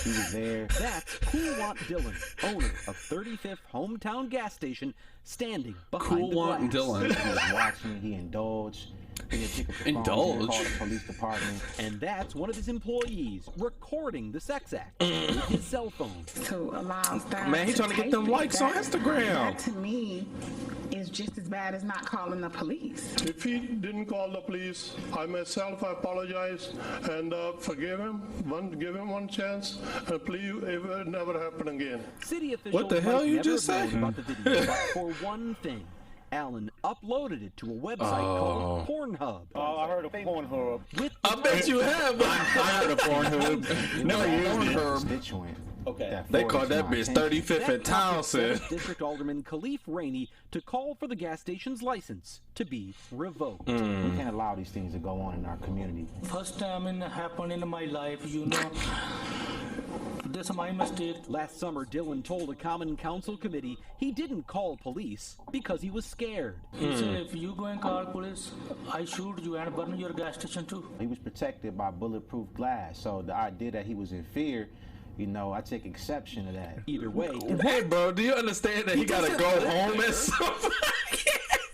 Speaker 9: He was there.
Speaker 8: That's Cool Want Dylan, owner of 35th Hometown Gas Station, standing behind
Speaker 3: Cool
Speaker 8: the
Speaker 3: Want
Speaker 8: glass.
Speaker 3: Dylan.
Speaker 9: He was watching. He indulged. He would pick up the phone,
Speaker 3: Indulge?
Speaker 9: call the police department.
Speaker 8: And that's one of his employees recording the sex act with his cell phone.
Speaker 11: To allow staff
Speaker 2: Man, he trying to get them
Speaker 11: tape it.
Speaker 2: likes on Instagram.
Speaker 11: That to me is just as bad as not calling the police.
Speaker 12: If he didn't call the police, I myself apologize and forgive him, give him one chance, and please, it will never happen again.
Speaker 8: City officials
Speaker 2: What the hell
Speaker 8: might
Speaker 2: you
Speaker 8: never
Speaker 2: just
Speaker 8: have
Speaker 2: say?
Speaker 8: known about the video, but for one thing, Allen uploaded it to a website called Pornhub.
Speaker 9: Oh, I heard of Pornhub.
Speaker 8: With
Speaker 2: I bet you have, but
Speaker 4: I heard of Pornhub. Never used it.
Speaker 9: Constituent.
Speaker 8: Okay.
Speaker 2: they called that bitch 35th and Townsend.
Speaker 8: District Alderman Khalif Rainey to call for the gas station's license to be revoked.
Speaker 9: We can't allow these things to go on in our community.
Speaker 5: First time it happened in my life, you know. This is my mistake.
Speaker 8: Last summer, Dylan told a Common Council committee he didn't call police because he was scared.
Speaker 5: He said, if you go and call police, I shoot you and burn your gas station too.
Speaker 9: He was protected by bulletproof glass. So the idea that he was in fear, you know, I take exception to that.
Speaker 8: Either way,
Speaker 2: Hey, bro, do you understand that he gotta go home at some?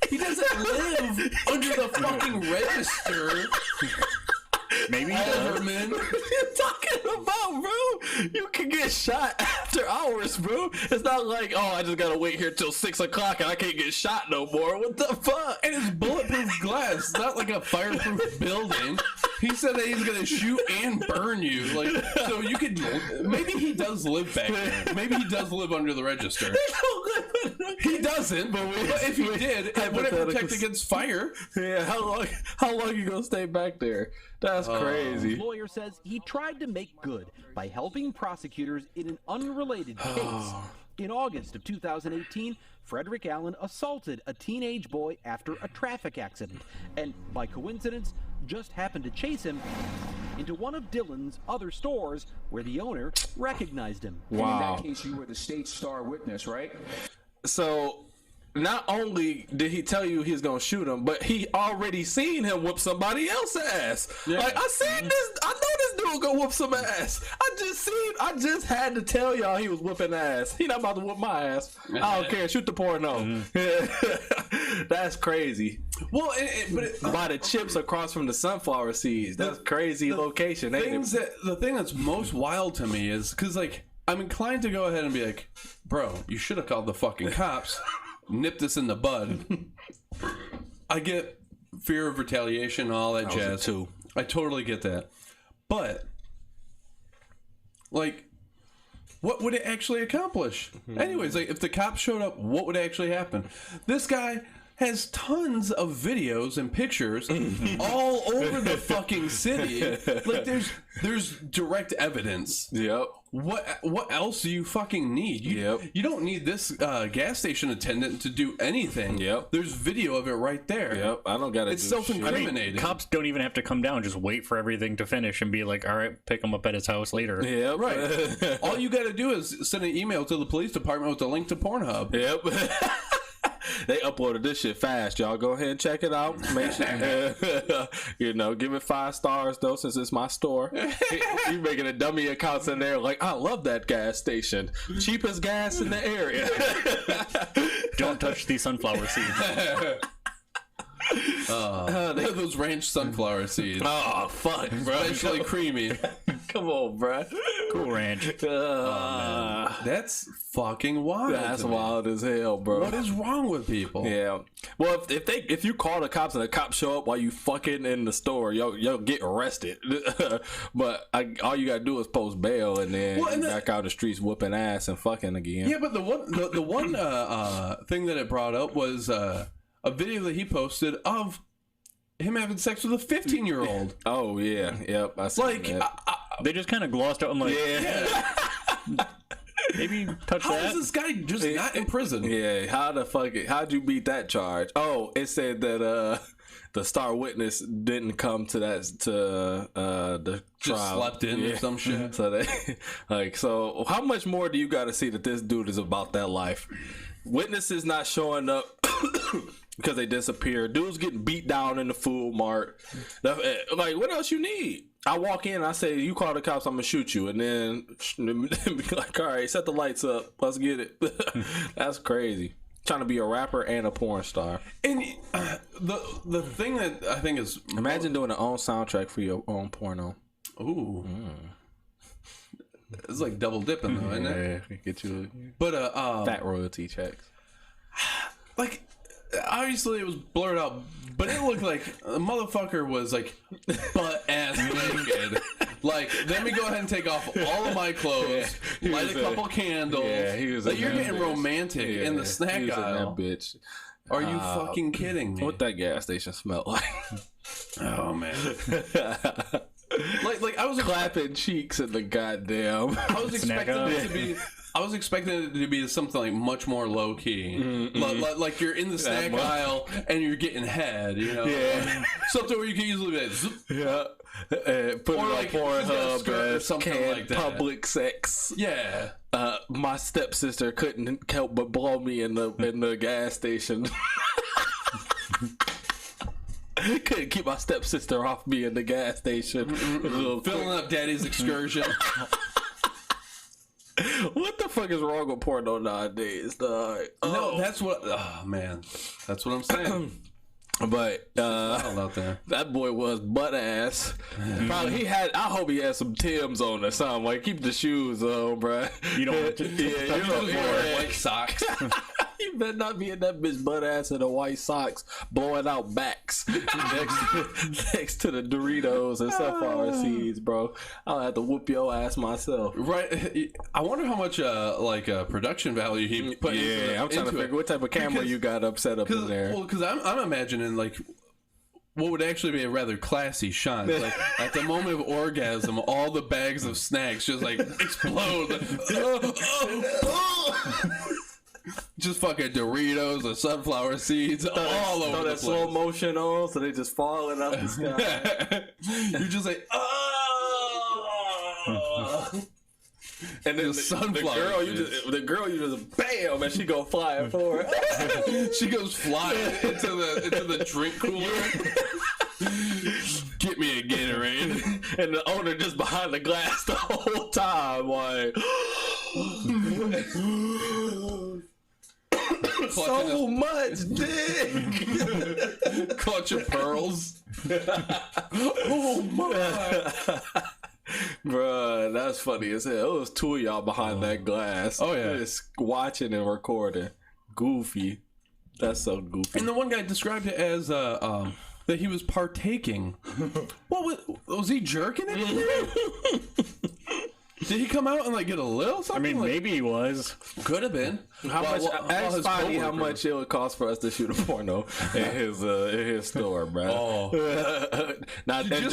Speaker 3: He doesn't live under the fucking register.
Speaker 4: Maybe
Speaker 2: AfroMan. What are you talking about, bro? You can get shot after hours, bro. It's not like, oh, I just gotta wait here till 6 o'clock and I can't get shot no more. What the fuck?
Speaker 3: And it's bulletproof glass. It's not like a fireproof building. He said that he's gonna shoot and burn you. Like, so you could. Maybe he does live back there. Maybe he does live under the register. He doesn't, but if he did, it wouldn't protect against fire.
Speaker 2: Yeah, how long you gonna stay back there? That's crazy.
Speaker 8: His lawyer says he tried to make good by helping prosecutors in an unrelated case. In August of 2018, Frederick Allen assaulted a teenage boy after a traffic accident, and by coincidence, just happened to chase him into one of Dylan's other stores where the owner recognized him.
Speaker 10: Wow. In that case, you were the state's star witness, right?
Speaker 2: So, not only did he tell you he's gonna shoot him, but he already seen him whoop somebody else's ass. Yeah. Like, I seen this. I know this dude gonna whoop some ass. I just had to tell y'all he was whooping ass. He not about to whoop my ass. I don't care. Shoot the porno. That's crazy.
Speaker 3: Well,
Speaker 2: by the chips across from the sunflower seeds. That's crazy location.
Speaker 3: The thing that's most wild to me is because, like, I'm inclined to go ahead and be like, bro, you should have called the fucking cops. Nip this in the bud. I get fear of retaliation and all that jazz too. I totally get that. But, like, what would it actually accomplish? Anyways, like, if the cops showed up, what would actually happen? This guy has tons of videos and pictures all over the fucking city. Like, there's direct evidence.
Speaker 2: Yep.
Speaker 3: What else do you fucking need? You don't need this gas station attendant to do anything.
Speaker 2: Yep.
Speaker 3: There's video of it right there.
Speaker 2: Yep. I don't gotta.
Speaker 3: It's self-incriminating.
Speaker 4: I mean, cops don't even have to come down. Just wait for everything to finish and be like, all right, pick him up at his house later.
Speaker 2: Yeah.
Speaker 3: Right. All you gotta do is send an email to the police department with a link to Pornhub.
Speaker 2: Yep. They uploaded this shit fast, y'all. Go ahead and check it out. Make sure, give it 5 stars though, since it's my store. You making a dummy accounts in there like, I love that gas station, cheapest gas in the area.
Speaker 4: Don't touch these sunflower seeds.
Speaker 3: Those ranch sunflower seeds.
Speaker 2: Oh fuck, bro!
Speaker 3: Especially creamy.
Speaker 2: Come on, bro.
Speaker 4: Cool Ranch.
Speaker 3: That's fucking wild.
Speaker 2: That's wild as hell, bro.
Speaker 3: What is wrong with people?
Speaker 2: Yeah. Well, if you call the cops and the cops show up while you fucking in the store, you'll get arrested. But all you gotta do is post bail and then back out the streets whooping ass and fucking again.
Speaker 3: Yeah, but the one thing that it brought up was a video that he posted of him having sex with a 15-year-old.
Speaker 2: Oh yeah, yep. I see that.
Speaker 4: They just kind of glossed out. I'm like, maybe touch
Speaker 3: How
Speaker 4: that.
Speaker 3: is this guy just not in prison?
Speaker 2: Yeah, how'd you beat that charge? Oh, it said that the star witness didn't come to the
Speaker 3: just
Speaker 2: trial.
Speaker 3: Slept in or some shit.
Speaker 2: So so how much more do you got to see that this dude is about that life? Witnesses not showing up because they disappeared. Dudes getting beat down in the food mart. Like, what else you need? I walk in, I say, you call the cops, I'm gonna shoot you, and then be like, all right, set the lights up, let's get it. That's crazy. Trying to be a rapper and a porn star.
Speaker 3: And the thing that I think is,
Speaker 2: imagine doing an own soundtrack for your own porno.
Speaker 3: Ooh. It's like double dipping though, isn't it?
Speaker 2: Yeah, get you
Speaker 3: fat
Speaker 2: royalty checks.
Speaker 3: Like, obviously it was blurred out, but it looked like the motherfucker was like butt ass naked. Like, let me go ahead and take off all of my clothes, light a couple candles. Yeah, he was like, you're getting romantic in the snack aisle.
Speaker 2: That bitch.
Speaker 3: Are you fucking kidding me?
Speaker 2: What that gas station smelled like?
Speaker 3: Oh man. Like I was
Speaker 2: clapping cheeks in the goddamn.
Speaker 3: I was expecting it to be something like much more low key, like you're in the snack aisle and you're getting head,
Speaker 2: Yeah,
Speaker 3: something where you can easily be like, zoop.
Speaker 2: Yeah, put
Speaker 3: or
Speaker 2: it
Speaker 3: like
Speaker 2: on Pornhub
Speaker 3: or something like that.
Speaker 2: Public sex.
Speaker 3: Yeah.
Speaker 2: My stepsister couldn't help but blow me in the gas station. Couldn't keep my stepsister off me in the gas station.
Speaker 3: Filling up daddy's excursion.
Speaker 2: What the fuck is wrong with porno nowadays, dog?
Speaker 3: No, that's what. Oh man, That's what I'm saying.
Speaker 2: But
Speaker 3: Wild out there.
Speaker 2: that boy was butt ass. Probably I hope he had some Timbs on or something. Like, keep the shoes on, bruh.
Speaker 4: You don't want to.
Speaker 2: Yeah, you know,
Speaker 3: White socks.
Speaker 2: You better not be in that bitch butt ass in the white socks, blowing out backs next to the Doritos and sunflower seeds, bro. I'll have to whoop your ass myself.
Speaker 3: Right. I wonder how much production value he put into it.
Speaker 2: I'm trying to figure what type of camera you got set up in there.
Speaker 3: Well, because I'm imagining like what would actually be a rather classy shot. Like at the moment of orgasm, all the bags of snacks just like explode. Just fucking Doritos or sunflower seeds all over the place.
Speaker 2: Slow motion on, so they just falling out the sky.
Speaker 3: You're just like, oh.
Speaker 2: And then the girl, you just bam, and she go flying forward.
Speaker 3: She goes flying into the drink cooler. Get me a Gatorade.
Speaker 2: And the owner just behind the glass the whole time, like. So much dick.
Speaker 3: Clutch of pearls. Oh my.
Speaker 2: Bruh, that's funny as hell. It was two of y'all behind that glass.
Speaker 3: Oh yeah,
Speaker 2: just watching and recording. Goofy. That's so goofy.
Speaker 3: And the one guy described it as that he was partaking. What was he jerking it? Did he come out and like get a little something?
Speaker 4: I mean, maybe he was.
Speaker 3: Could have been.
Speaker 2: Ask Spotty how much it would cost for us to shoot a porno in his store, bro.
Speaker 3: Oh.
Speaker 2: Now, does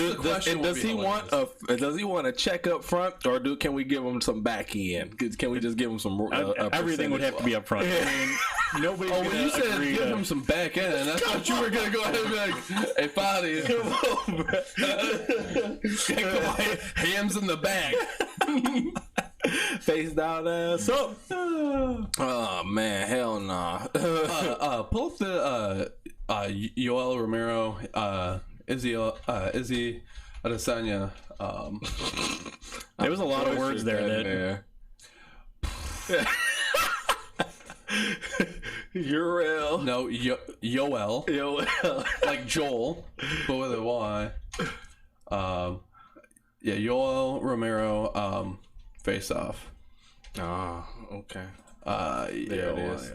Speaker 2: he want a check up front, or can we give him some back end? Can we just give him some?
Speaker 4: Everything would have to be up front. I mean, nobody's
Speaker 3: when you said give him some back end, I thought you were gonna go ahead and be like, "Hey, Spotty, come on, bro. Hands in the back."
Speaker 2: Face down, ass up. Oh man, hell nah.
Speaker 3: Pull up the Yoel Romero, Izzy Adesanya.
Speaker 4: There was a lot of words there.
Speaker 2: Urel.
Speaker 3: No, Yoel. Like Joel, but with a Y. Yeah, Yoel Romero. Face off.
Speaker 2: Oh, okay.
Speaker 3: There
Speaker 2: it is.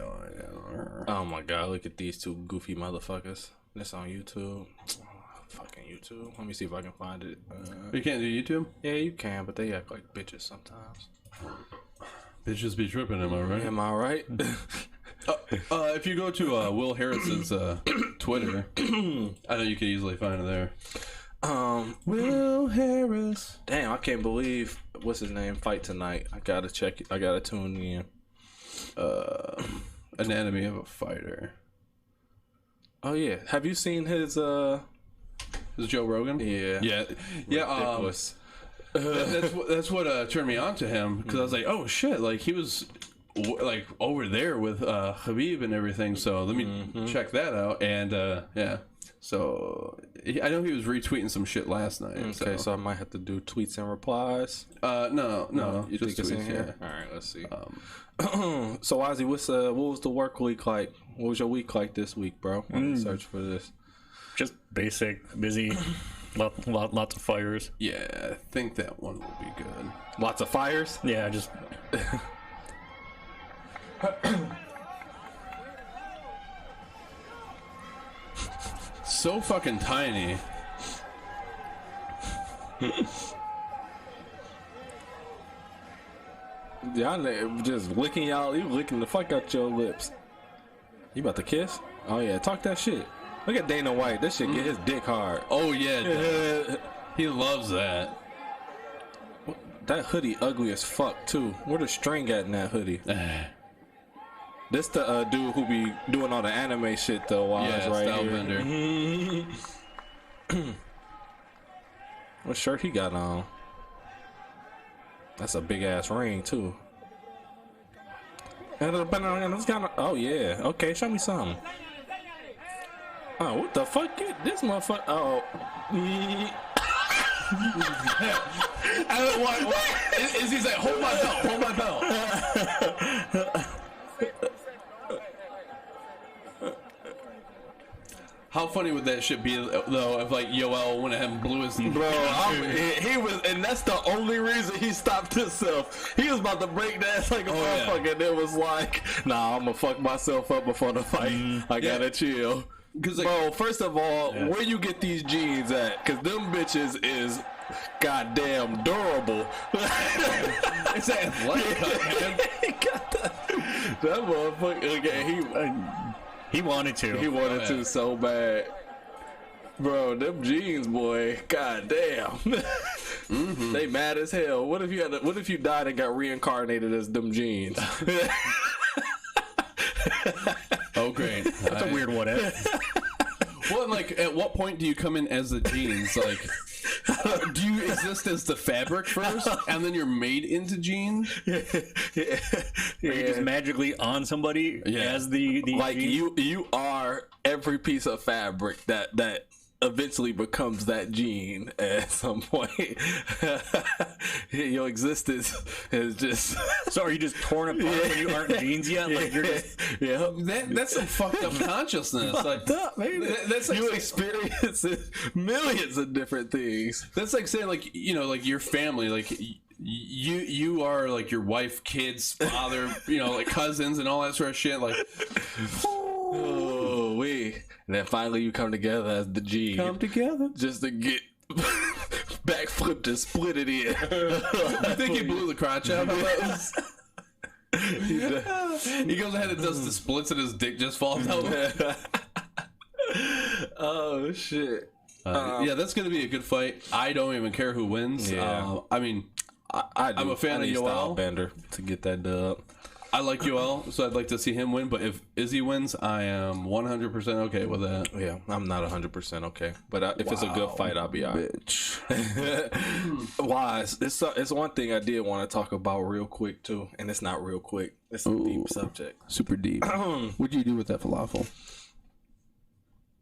Speaker 2: Oh my god, look at these two goofy motherfuckers. This on YouTube. Fucking YouTube. Let me see if I can find it.
Speaker 3: You can't do YouTube?
Speaker 2: Yeah, you can, but they act like bitches sometimes.
Speaker 3: Bitches be tripping, am I right?
Speaker 2: Am I right?
Speaker 3: If you go to Will Harris's Twitter, I know you can easily find it there.
Speaker 2: Will Harris. Damn, I can't believe what's his name fight tonight. I gotta check it. I gotta tune in.
Speaker 3: Anatomy of a Fighter.
Speaker 2: Oh yeah, have you seen his? Is
Speaker 3: Joe Rogan?
Speaker 2: Yeah.
Speaker 3: Ridiculous. That's what turned me on to him, because I was like, oh shit, like he was like over there with Khabib and everything. So let me check that out. And yeah. So I know he was retweeting some shit last night.
Speaker 2: Okay, so I might have to do tweets and replies.
Speaker 3: No,
Speaker 2: you
Speaker 3: just
Speaker 2: think it's
Speaker 3: tweets,
Speaker 2: in here?
Speaker 3: yeah.
Speaker 2: All right, let's see. So Wozzy, what was the work week like? What was your week like this week, bro? I'm gonna search for this.
Speaker 4: Just basic, busy, lots of fires.
Speaker 3: Yeah, I think that one will be good.
Speaker 2: Lots of fires?
Speaker 4: Yeah, just.
Speaker 3: So fucking tiny.
Speaker 2: Y'all just licking y'all. You licking the fuck out your lips. You about to kiss? Oh yeah, talk that shit. Look at Dana White. This shit get his dick hard.
Speaker 3: Oh yeah, he loves that.
Speaker 2: That hoodie ugly as fuck too. Where the string at in that hoodie? This the dude who be doing all the anime shit though.
Speaker 3: Yeah,
Speaker 2: right
Speaker 3: style
Speaker 2: here.
Speaker 3: bender.
Speaker 2: What shirt he got on? That's a big ass ring too. Oh yeah. Okay, show me something. Oh, what the fuck? This motherfucker. Oh.
Speaker 3: What? Is he's like, hold my belt, hold my belt. How funny would that shit be though if like Yoel went ahead and blew his
Speaker 2: Bro, he was, and that's the only reason he stopped himself. He was about to break dance like a motherfucker, and it was like, nah, I'm gonna fuck myself up before the fight. I gotta chill. Cause like, bro, first of all, where you get these jeans at? Cause them bitches is goddamn durable.
Speaker 3: It's an athletic cut, man.
Speaker 2: He got that motherfucker. Okay,
Speaker 4: he wanted to.
Speaker 2: He wanted to so bad. Bro, them jeans, boy, goddamn. They mad as hell. What if you died and got reincarnated as them jeans?
Speaker 3: Oh, great.
Speaker 4: That's a weird what if.
Speaker 3: Well, like, at what point do you come in as the jeans? Like, do you exist as the fabric first, and then you're made into jeans?
Speaker 4: Are you just magically on somebody as the
Speaker 2: like
Speaker 4: jeans?
Speaker 2: you are every piece of fabric that eventually becomes that gene at some point. Your existence is just.
Speaker 4: So are you just torn apart when you aren't jeans yet? Like you're just.
Speaker 2: Yeah,
Speaker 3: that's some fucked up consciousness.
Speaker 2: Fucked up, man. That's like you experience millions of different things.
Speaker 3: That's like saying, like, you know, like your family, like you are like your wife, kids, father, you know, like cousins and all that sort of shit. Like,
Speaker 2: oh, and then finally you come together as the G.
Speaker 3: Come together
Speaker 2: just to get backflipped and split it in.
Speaker 3: You think he blew the crotch out of those? He goes ahead and does the splits and his dick just falls out.
Speaker 2: Oh shit.
Speaker 3: Yeah, that's gonna be a good fight. I don't even care who wins.
Speaker 2: Yeah.
Speaker 3: I mean, I'm a fan of Yoel
Speaker 2: Bender to get that dub.
Speaker 3: I like Yoel, so I'd like to see him win. But if Izzy wins, I am 100% okay with that.
Speaker 2: Yeah, I'm not 100% okay, but if it's a good fight, I'll be alright. Wise, it's one thing I did want to talk about real quick too, and it's not real quick. It's a deep subject,
Speaker 3: super deep. What'd you do with that falafel?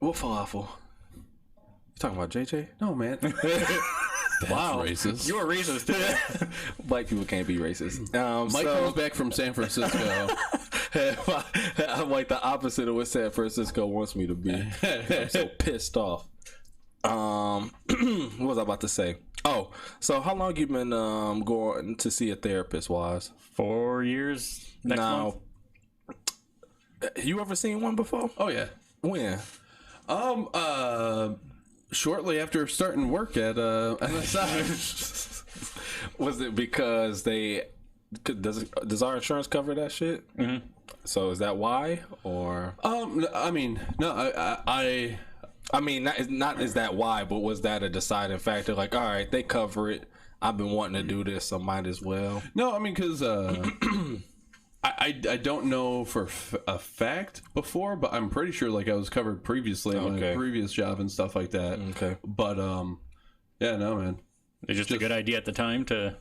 Speaker 2: What falafel? You talking about JJ?
Speaker 3: No, man. Wow, racist.
Speaker 4: You're racist today.
Speaker 2: Black people can't be racist.
Speaker 3: Mike comes back from San Francisco.
Speaker 2: I'm like the opposite of what San Francisco wants me to be. I'm so pissed off. What was I about to say? Oh, so how long you been going to see a therapist, Wise?
Speaker 4: 4 years next month.
Speaker 2: You ever seen one before?
Speaker 3: Oh yeah.
Speaker 2: When?
Speaker 3: Shortly after starting work at MSI.
Speaker 2: Was it because does our insurance cover that shit?
Speaker 4: Mm-hmm.
Speaker 2: So is that why, or?
Speaker 3: I mean, no, I
Speaker 2: mean, not is that why, but was that a deciding factor? Like, all right, they cover it. I've been wanting to do this, so might as well.
Speaker 3: No, I mean, because I don't know for a fact before, but I'm pretty sure like I was covered previously in my previous job and stuff like that.
Speaker 2: Okay.
Speaker 3: But yeah, no, man.
Speaker 4: It's just a good idea at the time to.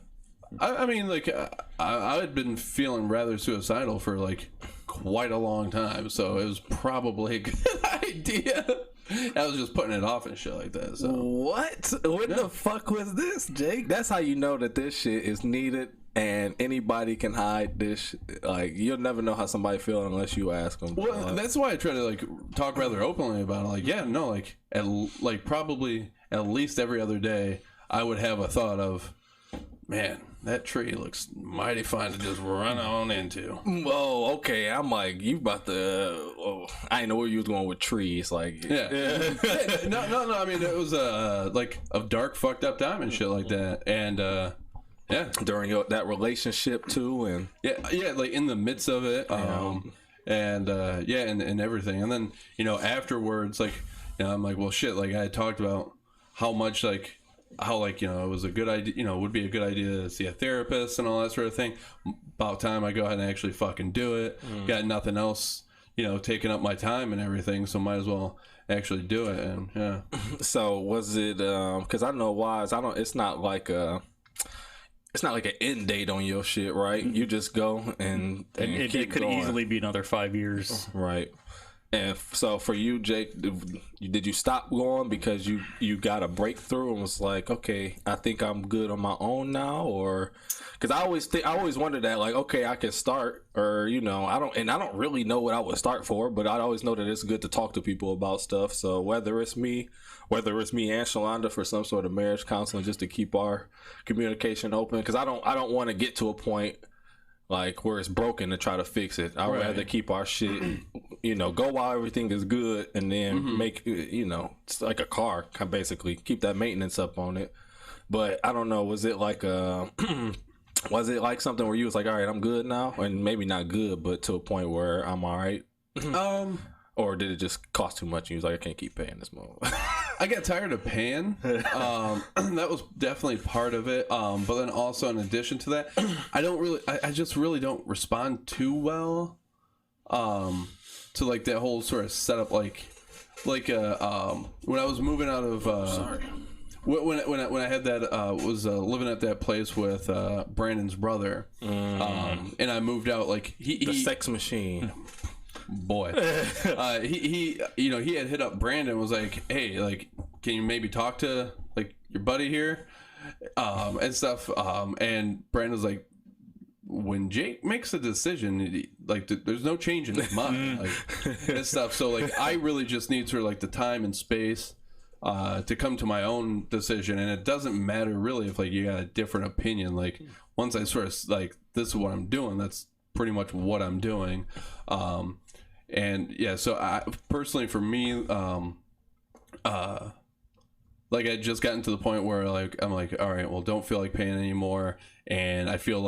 Speaker 3: I mean, like I had been feeling rather suicidal for like quite a long time, so it was probably a good idea. I was just putting it off and shit like that. So
Speaker 2: what the fuck was this, Jake? That's how you know that this shit is needed. And anybody can hide this. Like, you'll never know how somebody feels unless you ask them.
Speaker 3: Well, that's why I try to like talk rather openly about it. Like, yeah, no, like probably at least every other day, I would have a thought of, man, that tree looks mighty fine to just run on into.
Speaker 2: Oh, okay. I'm like, you about to. I didn't know where you was going with trees. Like,
Speaker 3: yeah. No. I mean, it was like a dark, fucked up time and shit like that, and. Yeah,
Speaker 2: during that relationship too, and
Speaker 3: yeah, like in the midst of it, and everything, and then afterwards, like, I'm like, well, shit, like I had talked about how much it was a good idea, would be a good idea to see a therapist and all that sort of thing. About time I go ahead and actually fucking do it. Got nothing else, taking up my time and everything, so might as well actually do it. And yeah.
Speaker 2: So was it? Because I know Wise, it's not like an end date on your shit, right? You just go and
Speaker 4: it could
Speaker 2: going.
Speaker 4: easily be another 5 years,
Speaker 2: right? And so for you, Jake, did you stop going because you got a breakthrough and was like, okay, I think I'm good on my own now? Or because I always wondered that, like, okay, I can start, or I don't really know what I would start for, but I always know that it's good to talk to people about stuff. So whether it's me and Shalonda for some sort of marriage counseling, just to keep our communication open, because I don't want to get to a point like where it's broken to try to fix it. I'd rather keep our shit, go while everything is good, and then make, it's like a car, basically keep that maintenance up on it. But I don't know, was it like was it like something where you was like, all right, I'm good now, and maybe not good, but to a point where I'm all right? Or did it just cost too much and you was like, I can't keep paying this more?
Speaker 3: I got tired of paying. That was definitely part of it. But then also in addition to that, I just really don't respond too well to like that whole sort of setup. Like when I was moving out of when I had that was living at that place with Brandon's brother, and I moved out, like the
Speaker 2: sex machine.
Speaker 3: Boy, he had hit up Brandon and was like, hey, like, can you maybe talk to like your buddy here and stuff, and Brandon was like, when Jake makes a decision, like there's no change in his mind, like, and stuff. So like I really just need sort of like the time and space to come to my own decision, and it doesn't matter really if like you got a different opinion. Like once I sort of like, this is what I'm doing, that's pretty much what I'm doing. And yeah, so I personally, for me, like I just gotten to the point where like I'm like, all right, well, don't feel like paying anymore, and I feel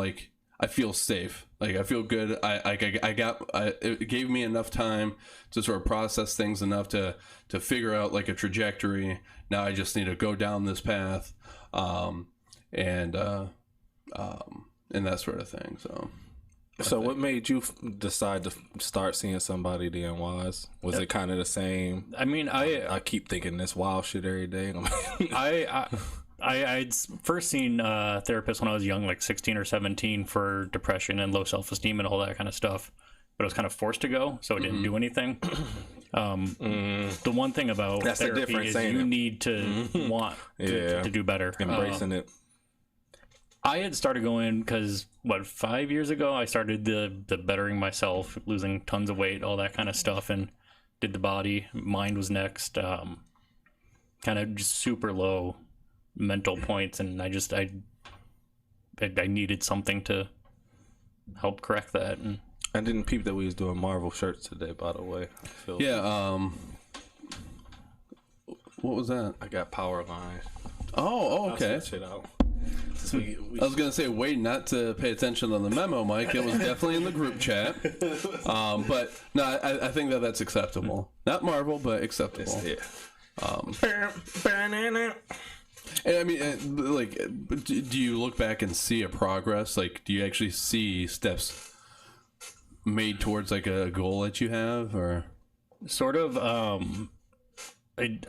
Speaker 3: safe, like I feel good. It gave me enough time to sort of process things enough to figure out like a trajectory. Now I just need to go down this path, and that sort of thing.
Speaker 2: So what made you decide to start seeing somebody then, Wise? Was it kind of the same?
Speaker 4: I mean,
Speaker 2: I keep thinking this wild shit every day.
Speaker 4: I'd first seen a therapist when I was young, like 16 or 17, for depression and low self-esteem and all that kind of stuff. But I was kind of forced to go, so I didn't do anything. The one thing about therapy is you need to want to do better.
Speaker 2: Embracing it.
Speaker 4: I had started going because 5 years ago I started the bettering myself, losing tons of weight, all that kind of stuff, and did the body. Mind was next. Kind of just super low mental points, and I needed something to help correct that. And
Speaker 2: I didn't peep that we was doing Marvel shirts today, by the way.
Speaker 3: Yeah. What was that?
Speaker 2: I got Power Line.
Speaker 3: Oh, okay.
Speaker 2: I'll switch it out.
Speaker 3: I was gonna say, wait, not to pay attention on the memo, Mike. It was definitely in the group chat, but no, I think that's acceptable. Not Marvel, but acceptable.
Speaker 2: Yeah.
Speaker 3: And I mean, like, do you look back and see a progress? Like, do you actually see steps made towards like a goal that you have, or
Speaker 4: sort of? A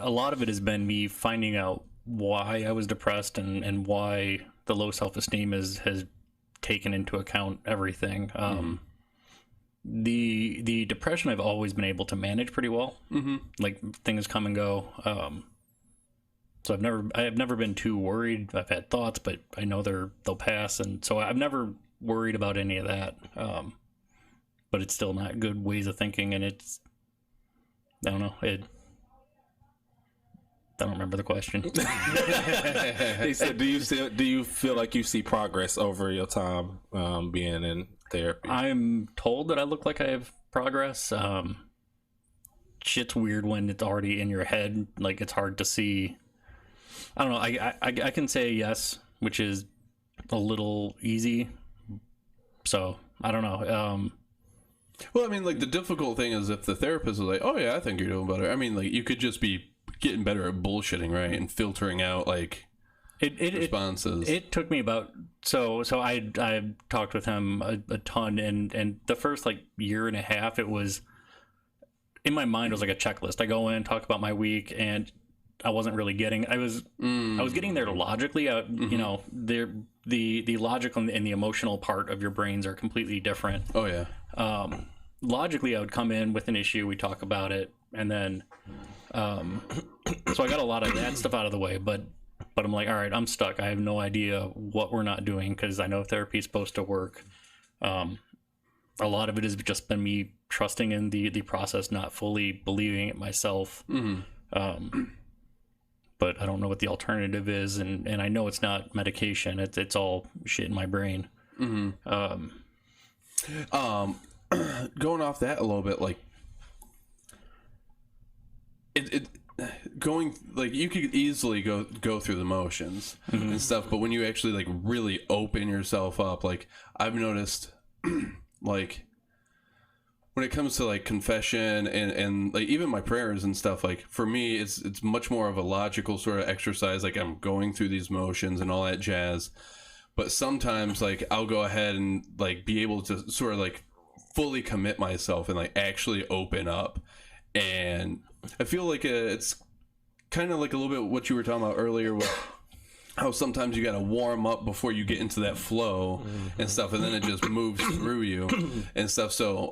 Speaker 4: lot of it has been me finding out why I was depressed and why the low self-esteem has taken into account everything. The depression I've always been able to manage pretty well. Like things come and go. So I have never been too worried. I've had thoughts, but I know they'll pass, and so I've never worried about any of that. But it's still not good ways of thinking, and it's, I don't know, I don't remember the question.
Speaker 2: He said, do you feel like you see progress over your time being in therapy? I'm
Speaker 4: told that I look like I have progress. Shit's weird when it's already in your head. Like, it's hard to see. I don't know. I can say yes, which is a little easy. So, I don't know.
Speaker 3: Well, I mean, like, the difficult thing is if the therapist is like, oh, yeah, I think you're doing better. I mean, like, you could just be getting better at bullshitting, right, and filtering out like responses.
Speaker 4: It took me about so I talked with him a ton, and the first like year and a half, it was in my mind, it was like a checklist. I go in, talk about my week, and I wasn't really getting. I was getting there logically. You know, the logical and the emotional part of your brains are completely different.
Speaker 3: Oh yeah.
Speaker 4: logically I would come in with an issue, we talk about it, and then so I got a lot of that stuff out of the way, but I'm like, all right, I'm stuck. I have no idea what we're not doing, because I know therapy is supposed to work. A lot of it has just been me trusting in the process, not fully believing it myself. But I don't know what the alternative is, and I know it's not medication. It's all shit in my brain.
Speaker 3: Going off that a little bit, like going, like, you could easily go through the motions and stuff, but when you actually like really open yourself up, like I've noticed like when it comes to like confession and like even my prayers and stuff, like for me it's much more of a logical sort of exercise. Like I'm going through these motions and all that jazz, but sometimes like I'll go ahead and like be able to sort of like fully commit myself and like actually open up. And I feel like it's kind of like a little bit what you were talking about earlier with how sometimes you got to warm up before you get into that flow and stuff, and then it just moves through you and stuff. So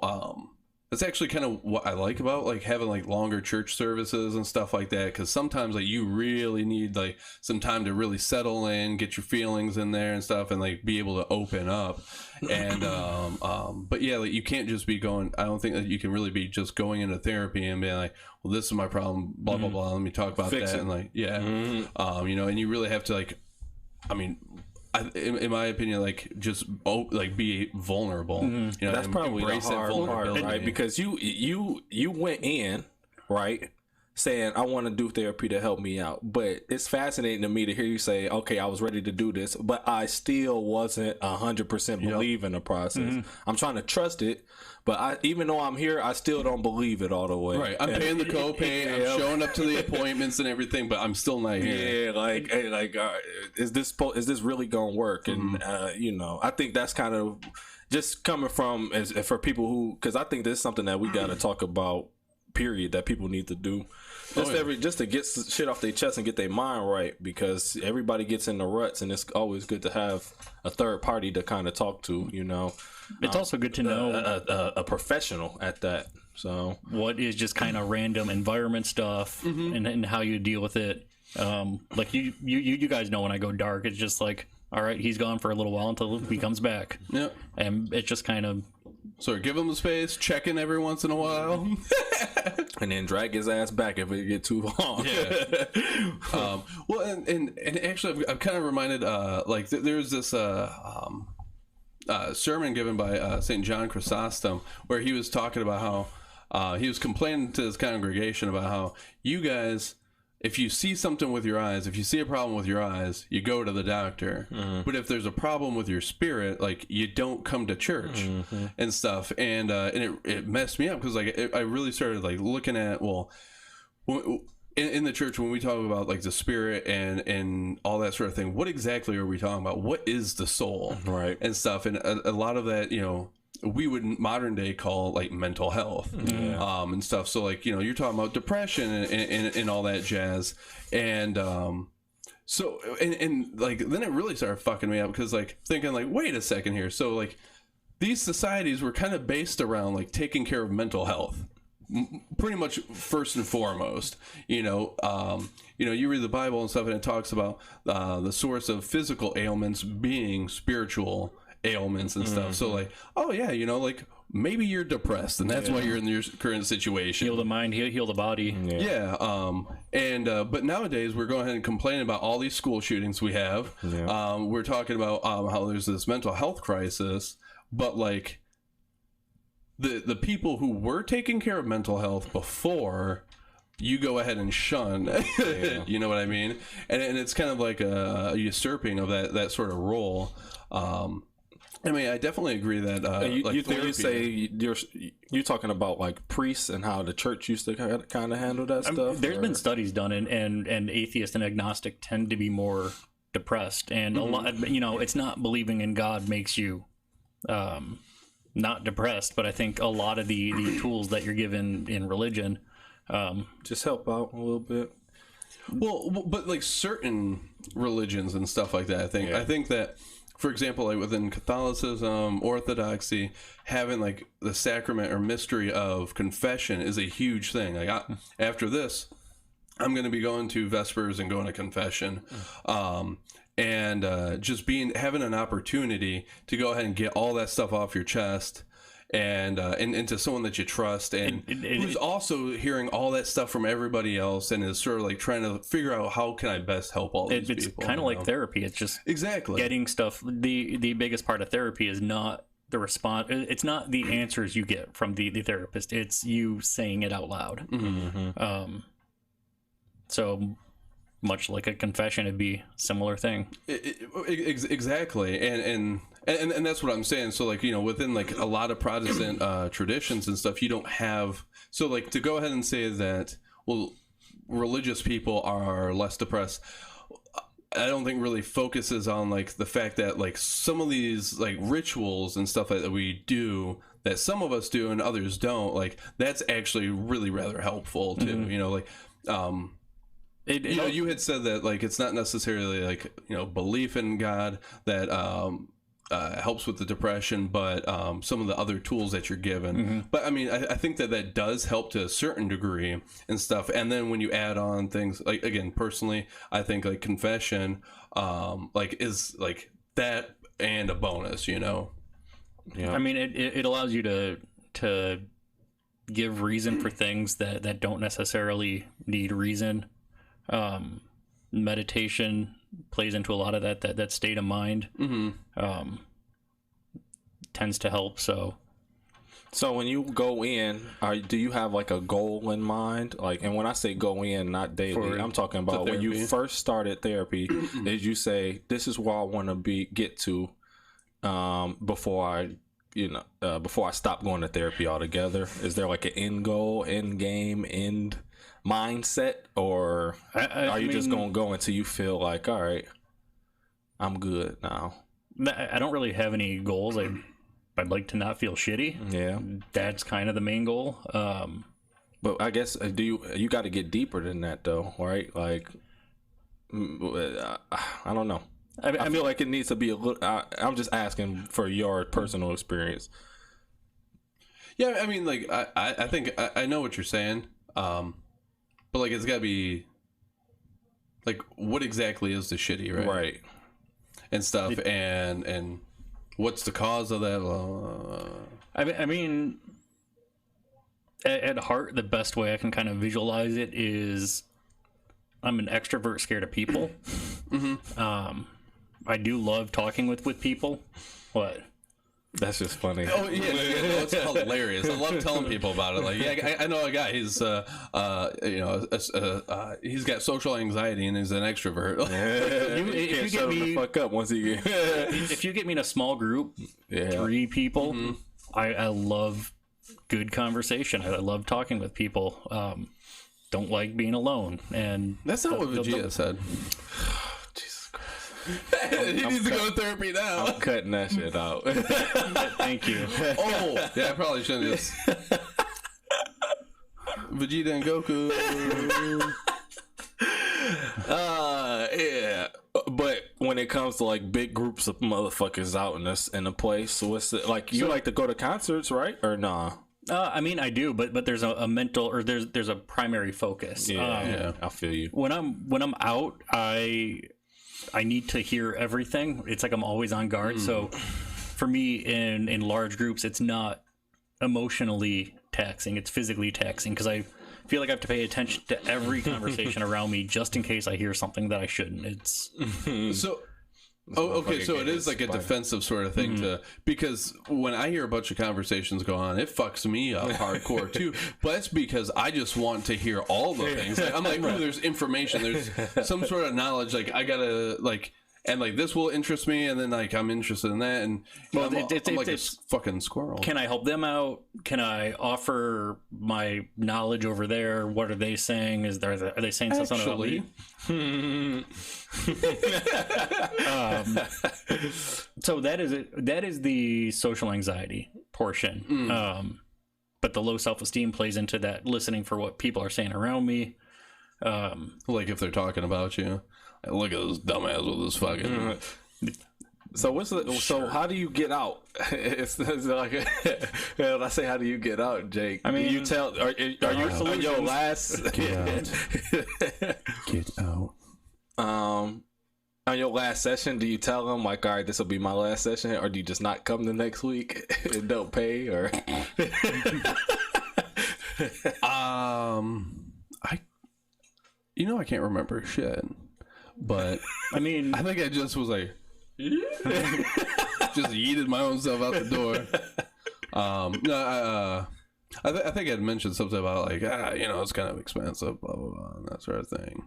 Speaker 3: that's actually kind of what I like about like having like longer church services and stuff like that, because sometimes like you really need like some time to really settle in, get your feelings in there and stuff, and like be able to open up. And but yeah, like you can't just be going, I don't think that you can really be just going into therapy and being like, well, this is my problem, blah blah blah, let me talk about
Speaker 2: Fix
Speaker 3: that
Speaker 2: it.
Speaker 3: and like you know, and you really have to like, I mean, in my opinion, like just like be vulnerable. You know,
Speaker 2: that's probably the
Speaker 3: embrace that
Speaker 2: hard part,
Speaker 3: vulnerability.
Speaker 2: right? Because you went in, right, saying I want to do therapy to help me out, but it's fascinating to me to hear you say, okay, I was ready to do this, but I still wasn't 100% believe in the process. I'm trying to trust it, but even though I'm here, I still don't believe it all the way.
Speaker 3: Right, I'm paying the copay, I'm showing up to the appointments and everything, but I'm still not here.
Speaker 2: Yeah, like, hey, like, is this really gonna work? And you know, I think that's kind of just coming from as for people who, because I think this is something that we got to talk about. Period, that people need to do just to get shit off their chest and get their mind right, because everybody gets in the ruts, and it's always good to have a third party to kind of talk to. You know,
Speaker 4: it's also good to know
Speaker 2: a professional at that. So
Speaker 4: what is just kind of random environment stuff and how you deal with it. Like you guys know when I go dark, it's just like, all right, he's gone for a little while until he comes back.
Speaker 3: Yep.
Speaker 4: And it's just kind of,
Speaker 3: so give him the space, check in every once in a while,
Speaker 2: and then drag his ass back if it get too long.
Speaker 3: Yeah. Well, and actually, I'm kind of reminded, like there's this sermon given by St. John Chrysostom where he was talking about how he was complaining to his congregation about how you guys, if you see something with your eyes, if you see a problem with your eyes, you go to the doctor. But if there's a problem with your spirit, like you don't come to church and stuff. And it messed me up, because like I really started like looking at, well, in the church, when we talk about like the spirit and all that sort of thing, what exactly are we talking about? What is the soul, right? And stuff. And a lot of that, you know, we would modern day call like mental health and stuff. So like, you know, you're talking about depression and all that jazz. And so and like then it really started fucking me up, because like thinking like, wait a second here, so like these societies were kind of based around like taking care of mental health pretty much first and foremost. You know, you read the Bible and stuff, and it talks about the source of physical ailments being spiritual ailments and stuff. So like, oh yeah, you know, like maybe you're depressed and that's why you're in your current situation.
Speaker 4: Heal the mind, heal the body.
Speaker 3: But nowadays we're going ahead and complaining about all these school shootings we have. We're talking about how there's this mental health crisis, but like the people who were taking care of mental health before, you go ahead and shun. You know what I mean? And it's kind of like a usurping of that sort of role. I mean, I definitely agree that
Speaker 2: you think you say you're talking about like priests and how the church used to kind of handle that stuff.
Speaker 4: There's been studies done, and atheist and agnostic tend to be more depressed, and a lot. You know, it's not believing in God makes you not depressed, but I think a lot of the tools that you're given in religion
Speaker 2: just help out a little bit.
Speaker 3: Well, but like certain religions and stuff like that, I think that for example, like within Catholicism, Orthodoxy, having like the sacrament or mystery of confession is a huge thing. Like after this, I'm going to be going to Vespers and going to confession. And just having an opportunity to go ahead and get all that stuff off your chest, and into someone that you trust, and who's also hearing all that stuff from everybody else, and is sort of like trying to figure out how can I best help all these people.
Speaker 4: It's kind of like therapy. It's just
Speaker 3: exactly
Speaker 4: getting stuff. The biggest part of therapy is not the response. It's not the answers you get from the therapist. It's you saying it out loud. So much like a confession, it'd be a similar thing.
Speaker 3: Exactly, and that's what I'm saying. So like, you know, within like a lot of Protestant traditions and stuff, you don't have, so like to go ahead and say that, well, religious people are less depressed, I don't think really focuses on like the fact that like some of these like rituals and stuff that we do, that some of us do and others don't, like that's actually really rather helpful too. You know, like you know, you had said that like it's not necessarily like, you know, belief in God that helps with the depression, but some of the other tools that you're given. But I mean, I think that does help to a certain degree and stuff. And then when you add on things like, again, personally, I think like confession like is like that and a bonus, you know.
Speaker 4: Yeah. I mean, it allows you to give reason for things that don't necessarily need reason. Meditation plays into a lot of that state of mind. Tends to help. So
Speaker 2: when you go in, do you have like a goal in mind? Like, and when I say go in, not daily, I'm talking about when you first started therapy. Did you say this is where I want to get to before I stop going to therapy altogether? Is there like an end goal, end game, end mindset, or are you just gonna go until you feel like, all right, I'm good now?
Speaker 4: I don't really have any goals. I'd like to not feel shitty.
Speaker 2: Yeah,
Speaker 4: that's kind of the main goal.
Speaker 2: But I guess you got to get deeper than that though, right? Like I don't know. I feel like it needs to be a little. I'm just asking for your personal experience.
Speaker 3: Yeah, I mean, like I think I know what you're saying. But like it's gotta be like, what exactly is the shitty, right? And stuff, and what's the cause of that?
Speaker 4: I mean, at heart, the best way I can kind of visualize it is I'm an extrovert scared of people. I do love talking with people. What?
Speaker 2: That's just funny.
Speaker 3: Oh yeah, no, it's hilarious. I love telling people about it. Like, yeah, I know a guy. He's he's got social anxiety and he's an extrovert.
Speaker 2: If you get me the fuck up once he
Speaker 4: if you get me in a small group, 3 people, I love good conversation. I love talking with people. Don't like being alone, and
Speaker 3: that's not what Vegeta said. He needs to go to therapy now.
Speaker 2: I'm cutting that shit out.
Speaker 4: Thank you.
Speaker 3: Oh, yeah, I probably shouldn't just. Vegeta and Goku.
Speaker 2: Yeah. But when it comes to like big groups of motherfuckers out in a place, what's it like? You like to go to concerts, right? Or nah?
Speaker 4: I mean, I do, but there's a mental, or there's a primary focus.
Speaker 2: Yeah, I feel you.
Speaker 4: When I'm out, I need to hear everything. It's like I'm always on guard. So for me, in large groups, it's not emotionally taxing. It's physically taxing because I feel like I have to pay attention to every conversation around me just in case I hear something that I shouldn't. It's
Speaker 3: so. Oh, okay. So it is like a defensive sort of thing because when I hear a bunch of conversations go on, it fucks me up hardcore too. But it's because I just want to hear all the things. Like, I'm like, ooh, there's information, there's some sort of knowledge. Like I gotta like, and like this will interest me, and then like I'm interested in that, and I'm like a fucking squirrel.
Speaker 4: Can I help them out? Can I offer my knowledge over there? What are they saying? Are they saying something about me? So that is the social anxiety portion. But the low self-esteem plays into that, listening for what people are saying around me.
Speaker 3: Like if they're talking about you, look at this dumbass with this fucking
Speaker 2: So how do you get out? It's like when I say how do you get out, Jake? I mean, you tell are you your last
Speaker 3: get out.
Speaker 2: On your last session, do you tell them like, all right, this will be my last session, or do you just not come the next week and don't pay, or?
Speaker 3: I can't remember shit, but I mean, I think I just was like, just yeeted my own self out the door. I think I'd mentioned something about like, it's kind of expensive, blah blah blah, and that sort of thing.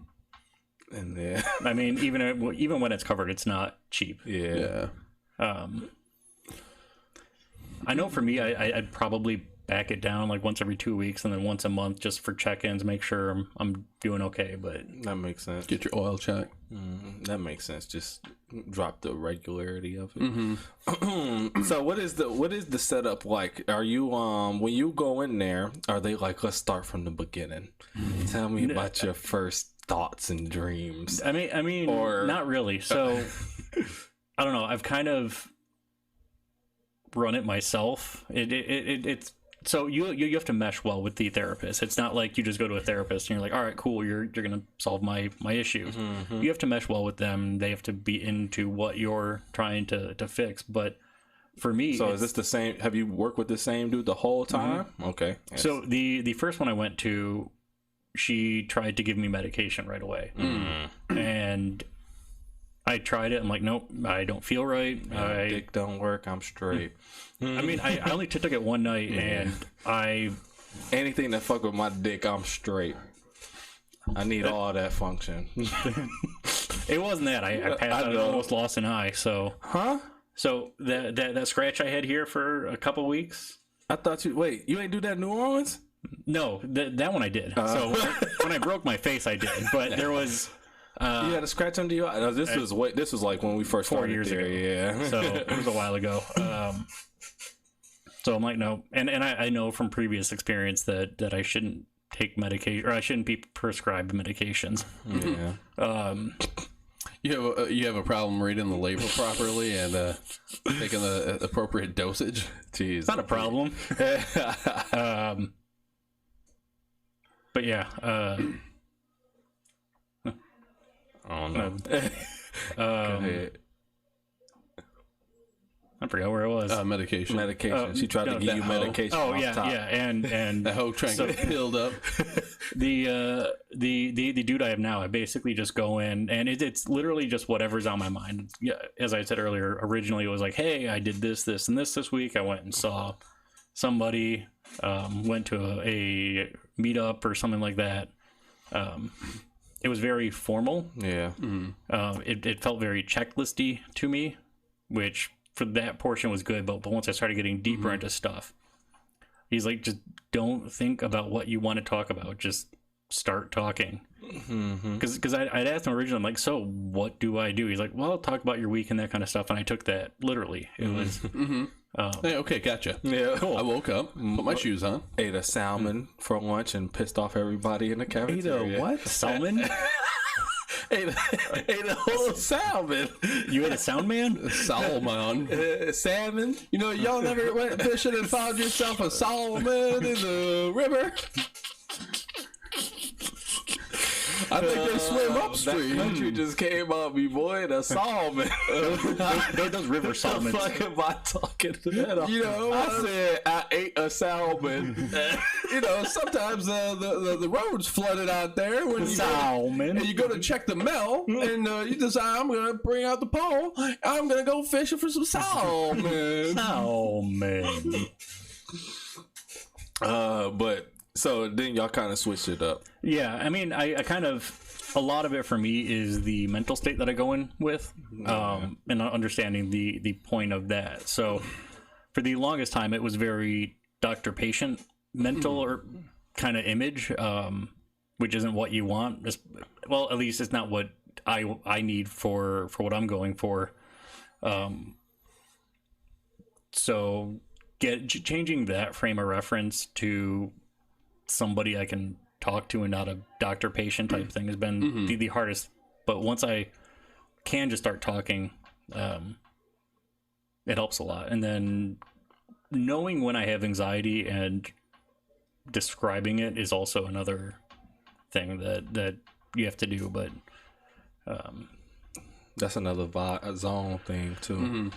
Speaker 2: And yeah,
Speaker 4: I mean, even when it's covered, it's not cheap.
Speaker 2: Yeah.
Speaker 4: I know for me, I'd probably back it down like once every 2 weeks and then once a month just for check-ins, make sure I'm doing okay. But
Speaker 2: that makes sense.
Speaker 3: Get your oil checked.
Speaker 2: That makes sense. Just drop the regularity of it. So what is the setup like? Are you when you go in there, are they like, let's start from the beginning? Tell me about your first thoughts and dreams.
Speaker 4: I mean, or not really. So I don't know. I've kind of run it myself. It's so you have to mesh well with the therapist. It's not like you just go to a therapist and you're like, all right, cool, you're gonna solve my issues. You have to mesh well with them. They have to be into what you're trying to fix. But for me,
Speaker 2: so is this the same? Have you worked with the same dude the whole time? Okay. Yes.
Speaker 4: So the first one I went to, she tried to give me medication right away, and I tried it. I'm like, nope, I don't feel right.
Speaker 2: Dick don't work. I'm straight.
Speaker 4: I mean, I only took it one night, and
Speaker 2: anything that fuck with my dick, I'm straight. I need all that function.
Speaker 4: It wasn't that. I passed out and almost lost an eye. So So that scratch I had here for a couple weeks.
Speaker 2: I thought you ain't do that in New Orleans?
Speaker 4: No, that one I did. So when I broke my face, I did. But there was.
Speaker 2: You had a scratch under your eye. No, this was like when we first started
Speaker 4: 4 years ago.
Speaker 2: Yeah.
Speaker 4: So it was a while ago. So I'm like, no, and I know from previous experience that I shouldn't take medication, or I shouldn't be prescribed medications.
Speaker 2: Yeah.
Speaker 3: You have a problem reading the label properly and taking the appropriate dosage.
Speaker 2: Jeez,
Speaker 4: it's not a problem. But yeah.
Speaker 2: Oh no. Go ahead.
Speaker 4: I forgot where it was.
Speaker 3: Medication.
Speaker 2: She tried to give you medication.
Speaker 4: Oh yeah, yeah, and
Speaker 3: the hoe trying to get filled up.
Speaker 4: The dude I have now, I basically just go in, and it's literally just whatever's on my mind. Yeah, as I said earlier, originally it was like, hey, I did this, and this week. I went and saw somebody, went to a meetup or something like that. It was very formal.
Speaker 2: Yeah.
Speaker 4: It felt very checklisty to me, which for that portion was good. But once I started getting deeper into stuff, he's like, just don't think about what you want to talk about. Just start talking. Because I'd asked him originally, I'm like, so what do I do? He's like, well, talk about your week and that kind of stuff. And I took that literally. It was...
Speaker 3: Hey, okay, gotcha.
Speaker 2: Yeah,
Speaker 3: cool. I woke up, put my shoes on,
Speaker 2: ate a salmon for lunch, and pissed off everybody in the cafeteria.
Speaker 3: Ate a what?
Speaker 4: Salmon?
Speaker 2: ate a whole salmon.
Speaker 4: You ate a sound man?
Speaker 3: Salmon.
Speaker 2: Salmon.
Speaker 3: You know, y'all never went fishing and found yourself a salmon in the river? I think they swim upstream.
Speaker 2: That country just came on me, boy. The salmon.
Speaker 4: Those river salmon.
Speaker 2: What the fuck am I talking about?
Speaker 3: You know,
Speaker 2: I said I ate a salmon.
Speaker 3: You know, sometimes the road's flooded out there when you go to check the mail, and you decide, I'm gonna bring out the pole. I'm gonna go fishing for some salmon.
Speaker 4: Salmon.
Speaker 2: But. So then y'all kind of switched it up.
Speaker 4: Yeah, I mean, I kind of, a lot of it for me is the mental state that I go in with, and understanding the point of that. So for the longest time, it was very doctor-patient mental or kind of image, which isn't what you want. Well, at least it's not what I need for what I'm going for. So changing that frame of reference to somebody I can talk to and not a doctor-patient type thing has been the hardest. But once I can just start talking, it helps a lot. And then knowing when I have anxiety and describing it is also another thing that you have to do. But
Speaker 2: that's another zone thing too.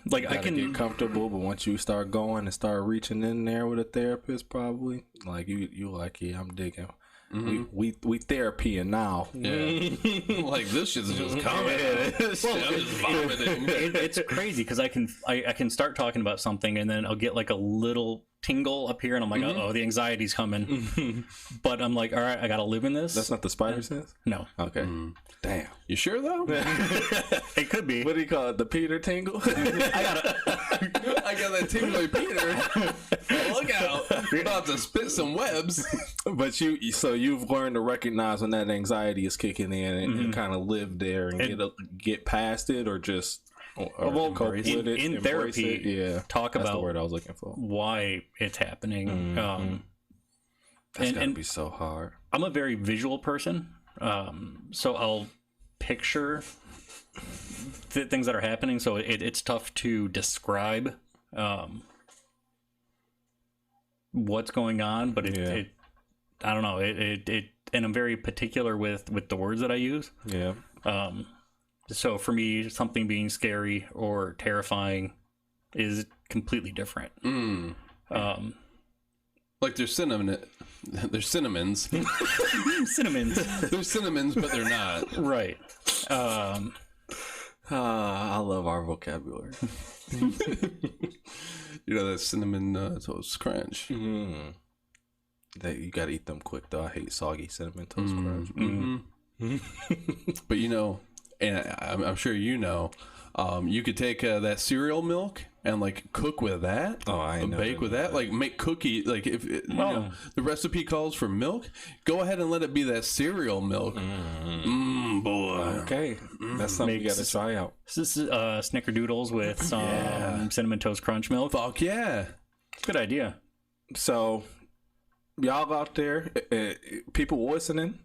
Speaker 4: Like I can
Speaker 2: get comfortable, but once you start going and start reaching in there with a therapist, probably like you like, yeah, I'm digging. We therapying now.
Speaker 3: Yeah. Like this shit's just coming. I'm just vomiting.
Speaker 4: It's crazy because I can start talking about something and then I'll get like a little tingle up here and I'm like, oh, the anxiety's coming. But I'm like, all right, I gotta live in this.
Speaker 2: That's not the spider sense?
Speaker 4: No.
Speaker 2: Okay. Damn.
Speaker 3: You sure though?
Speaker 4: It could be.
Speaker 2: What do you call it? The Peter tingle?
Speaker 3: I got that tingly Peter. Look out. You're about to spit some webs.
Speaker 2: But you've learned to recognize when that anxiety is kicking in and kind of live there and get past it, or just cope with it.
Speaker 4: In therapy,
Speaker 2: yeah,
Speaker 4: talk
Speaker 2: that's
Speaker 4: about
Speaker 2: the word I was looking for.
Speaker 4: Why it's happening.
Speaker 2: That's gotta be so hard.
Speaker 4: I'm a very visual person, so I'll picture things that are happening. So it's tough to describe what's going on, but it I don't know. It and I'm very particular with the words that I use.
Speaker 2: Yeah.
Speaker 4: So for me, something being scary or terrifying is completely different.
Speaker 3: Like there's cinnamon. There's cinnamons.
Speaker 4: Cinnamons.
Speaker 3: There's cinnamons, but they're not.
Speaker 4: Right.
Speaker 2: I love our vocabulary.
Speaker 3: You know that cinnamon toast crunch.
Speaker 2: That you gotta eat them quick though. I hate soggy cinnamon toast crunch.
Speaker 3: But you know, and I'm sure you know, you could take that cereal milk and like cook with that.
Speaker 2: Oh, I know.
Speaker 3: Bake with that. Like make cookie. Like if you know, the recipe calls for milk, go ahead and let it be that cereal milk. Boy.
Speaker 2: Okay, that's something you gotta try out.
Speaker 4: This is snickerdoodles with some cinnamon toast crunch milk.
Speaker 3: Fuck yeah,
Speaker 4: good idea.
Speaker 2: So y'all out there, people listening,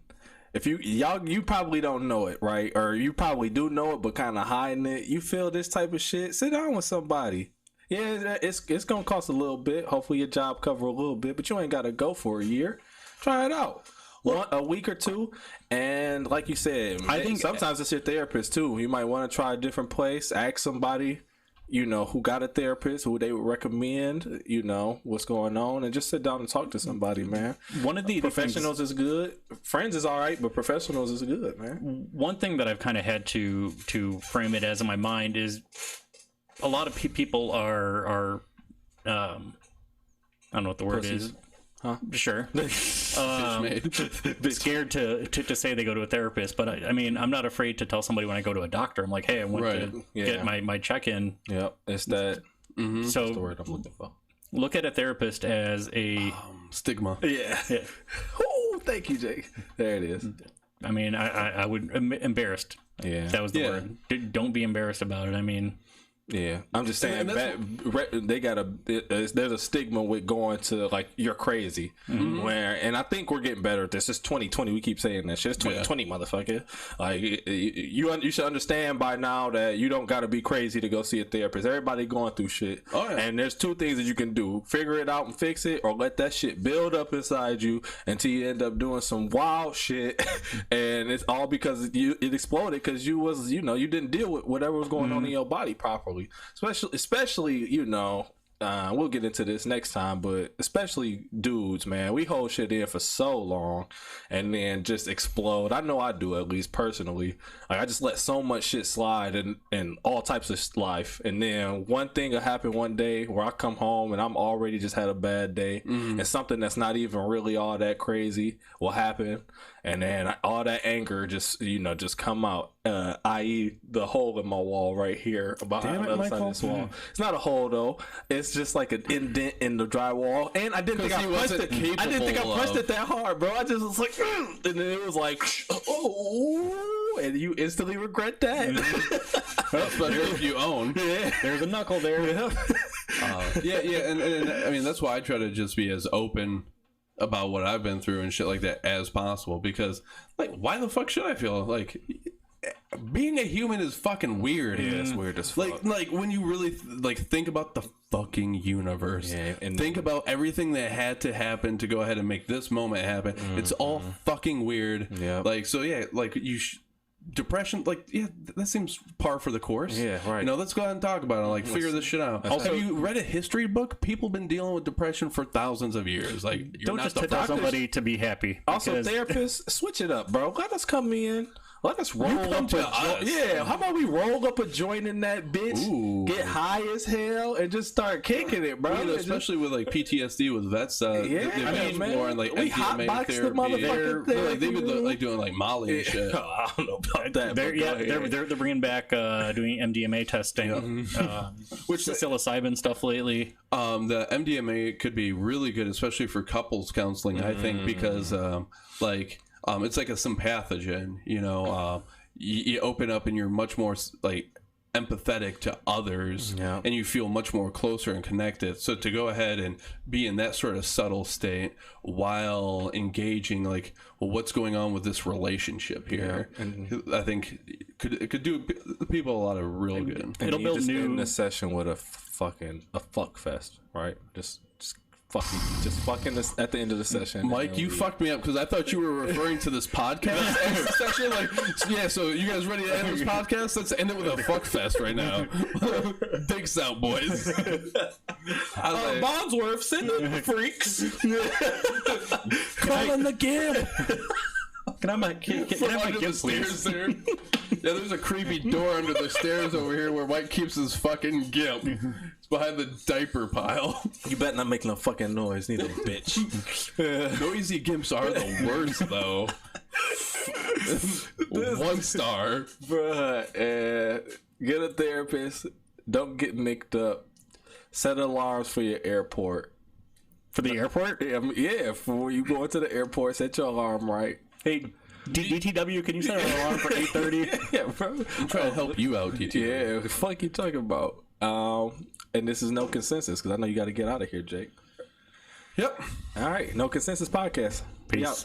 Speaker 2: if you probably don't know it, right? Or you probably do know it but kind of hiding it. You feel this type of shit, sit down with somebody. Yeah, it's gonna cost a little bit. Hopefully your job cover a little bit, but you ain't gotta go for a year. Try it out. A week or two, and like you said, I think sometimes it's your therapist too. You might want to try a different place. Ask somebody, you know, who got a therapist, who they would recommend, you know, what's going on, and just sit down and talk to somebody, man.
Speaker 4: One of the
Speaker 2: professionals is good. Friends is all right, but professionals is good, man.
Speaker 4: One thing that I've kind of had to frame it as in my mind is a lot of people are I don't know what the word is.
Speaker 2: Huh?
Speaker 4: Sure. Scared to say they go to a therapist, but I mean, I'm not afraid to tell somebody when I go to a doctor. I'm like, hey, I went to get my check-in.
Speaker 2: Yep, it's that.
Speaker 4: So
Speaker 2: that's the word I'm looking for.
Speaker 4: Look at a therapist as a
Speaker 3: stigma.
Speaker 2: Yeah. Oh, thank you, Jake. There it is.
Speaker 4: I mean, I would embarrassed.
Speaker 2: Yeah,
Speaker 4: that was the word. Don't be embarrassed about it. I mean.
Speaker 2: Yeah, I'm just saying they there's a stigma with going to like you're crazy, and I think we're getting better at this. It's 2020. We keep saying that shit. It's 2020, motherfucker. Like you should understand by now that you don't got to be crazy to go see a therapist. Everybody going through shit, and there's two things that you can do: figure it out and fix it, or let that shit build up inside you until you end up doing some wild shit, and it's all because it exploded because you didn't deal with whatever was going on in your body properly. Especially, you know, we'll get into this next time, but especially dudes, man, we hold shit in for so long and then just explode. I know I do, at least personally. Like I just let so much shit slide in all types of life, and then one thing will happen one day where I come home and I'm already just had a bad day, and something that's not even really all that crazy will happen, and then all that anger just come out, i.e. the hole in my wall right here behind the other side of this wall. It's not a hole though, it's just like an indent in the drywall, and I didn't think I pressed it that hard, bro. I just was like, and then it was like, oh, and you instantly regret that.
Speaker 3: Especially if you own.
Speaker 4: Yeah, there's a knuckle there.
Speaker 3: And I mean that's why I try to just be as open about what I've been through and shit like that as possible, because like why the fuck should I feel like being a human is fucking weird.
Speaker 2: Yeah, it's weird as fuck.
Speaker 3: Like when you really think about the fucking universe, and think about everything that had to happen to go ahead and make this moment happen. It's all fucking weird.
Speaker 2: Yeah.
Speaker 3: Like so, yeah. Like depression, like that seems par for the course.
Speaker 2: Yeah, right.
Speaker 3: You know, let's go ahead and talk about it. Like, figure this shit out. Also, have you read a history book? People been dealing with depression for thousands of years. Like, you're
Speaker 4: don't
Speaker 3: not
Speaker 4: just tell somebody to be happy.
Speaker 2: Also, therapists, switch it up, bro. Let us come in. Let us roll up a joint. Yeah, how about we roll up a joint in that bitch, get high as hell, and just start kicking it, bro?
Speaker 3: You know, especially with like PTSD with vets, they explore and like MDMA therapy. They've been like doing like Molly and shit.
Speaker 2: I don't know about that.
Speaker 4: They're bringing back doing MDMA testing, which the psilocybin stuff lately.
Speaker 3: The MDMA could be really good, especially for couples counseling. I think because it's like a sympathogen, you know. You open up and you're much more like empathetic to others, and you feel much more closer and connected. So to go ahead and be in that sort of subtle state while engaging, like, well, what's going on with this relationship here? And I think it could do people a lot of real good.
Speaker 2: It'll build just end the session with a fuck fest, right? Just fucking this at the end of the session.
Speaker 3: Mike, you fucked me up because I thought you were referring to this podcast session. Like, yeah, so you guys ready to end this podcast? Let's end it with a fuck fest right now. Dicks out, boys.
Speaker 2: Bondsworth, send the freaks.
Speaker 3: Call in the gimp.
Speaker 4: Can I have my gimp,
Speaker 3: please? There. Yeah, there's a creepy door under the stairs over here where Mike keeps his fucking gimp. It's behind the diaper pile.
Speaker 2: You better not make no fucking noise, neither, bitch.
Speaker 3: Noisy gimps are the worst, though. 1 star.
Speaker 2: Bruh, get a therapist. Don't get nicked up. Set alarms for your airport.
Speaker 4: For the airport?
Speaker 2: Yeah, for when you go into the airport, set your alarm right.
Speaker 4: Hey, DTW, can you set an alarm for 8:30?
Speaker 2: Yeah, bro.
Speaker 3: I'm trying to help you out, DTW.
Speaker 2: Yeah, what the fuck you talking about? And this is No Consensus, because I know you got to get out of here, Jake.
Speaker 3: Yep.
Speaker 2: All right, No Consensus Podcast.
Speaker 4: Peace.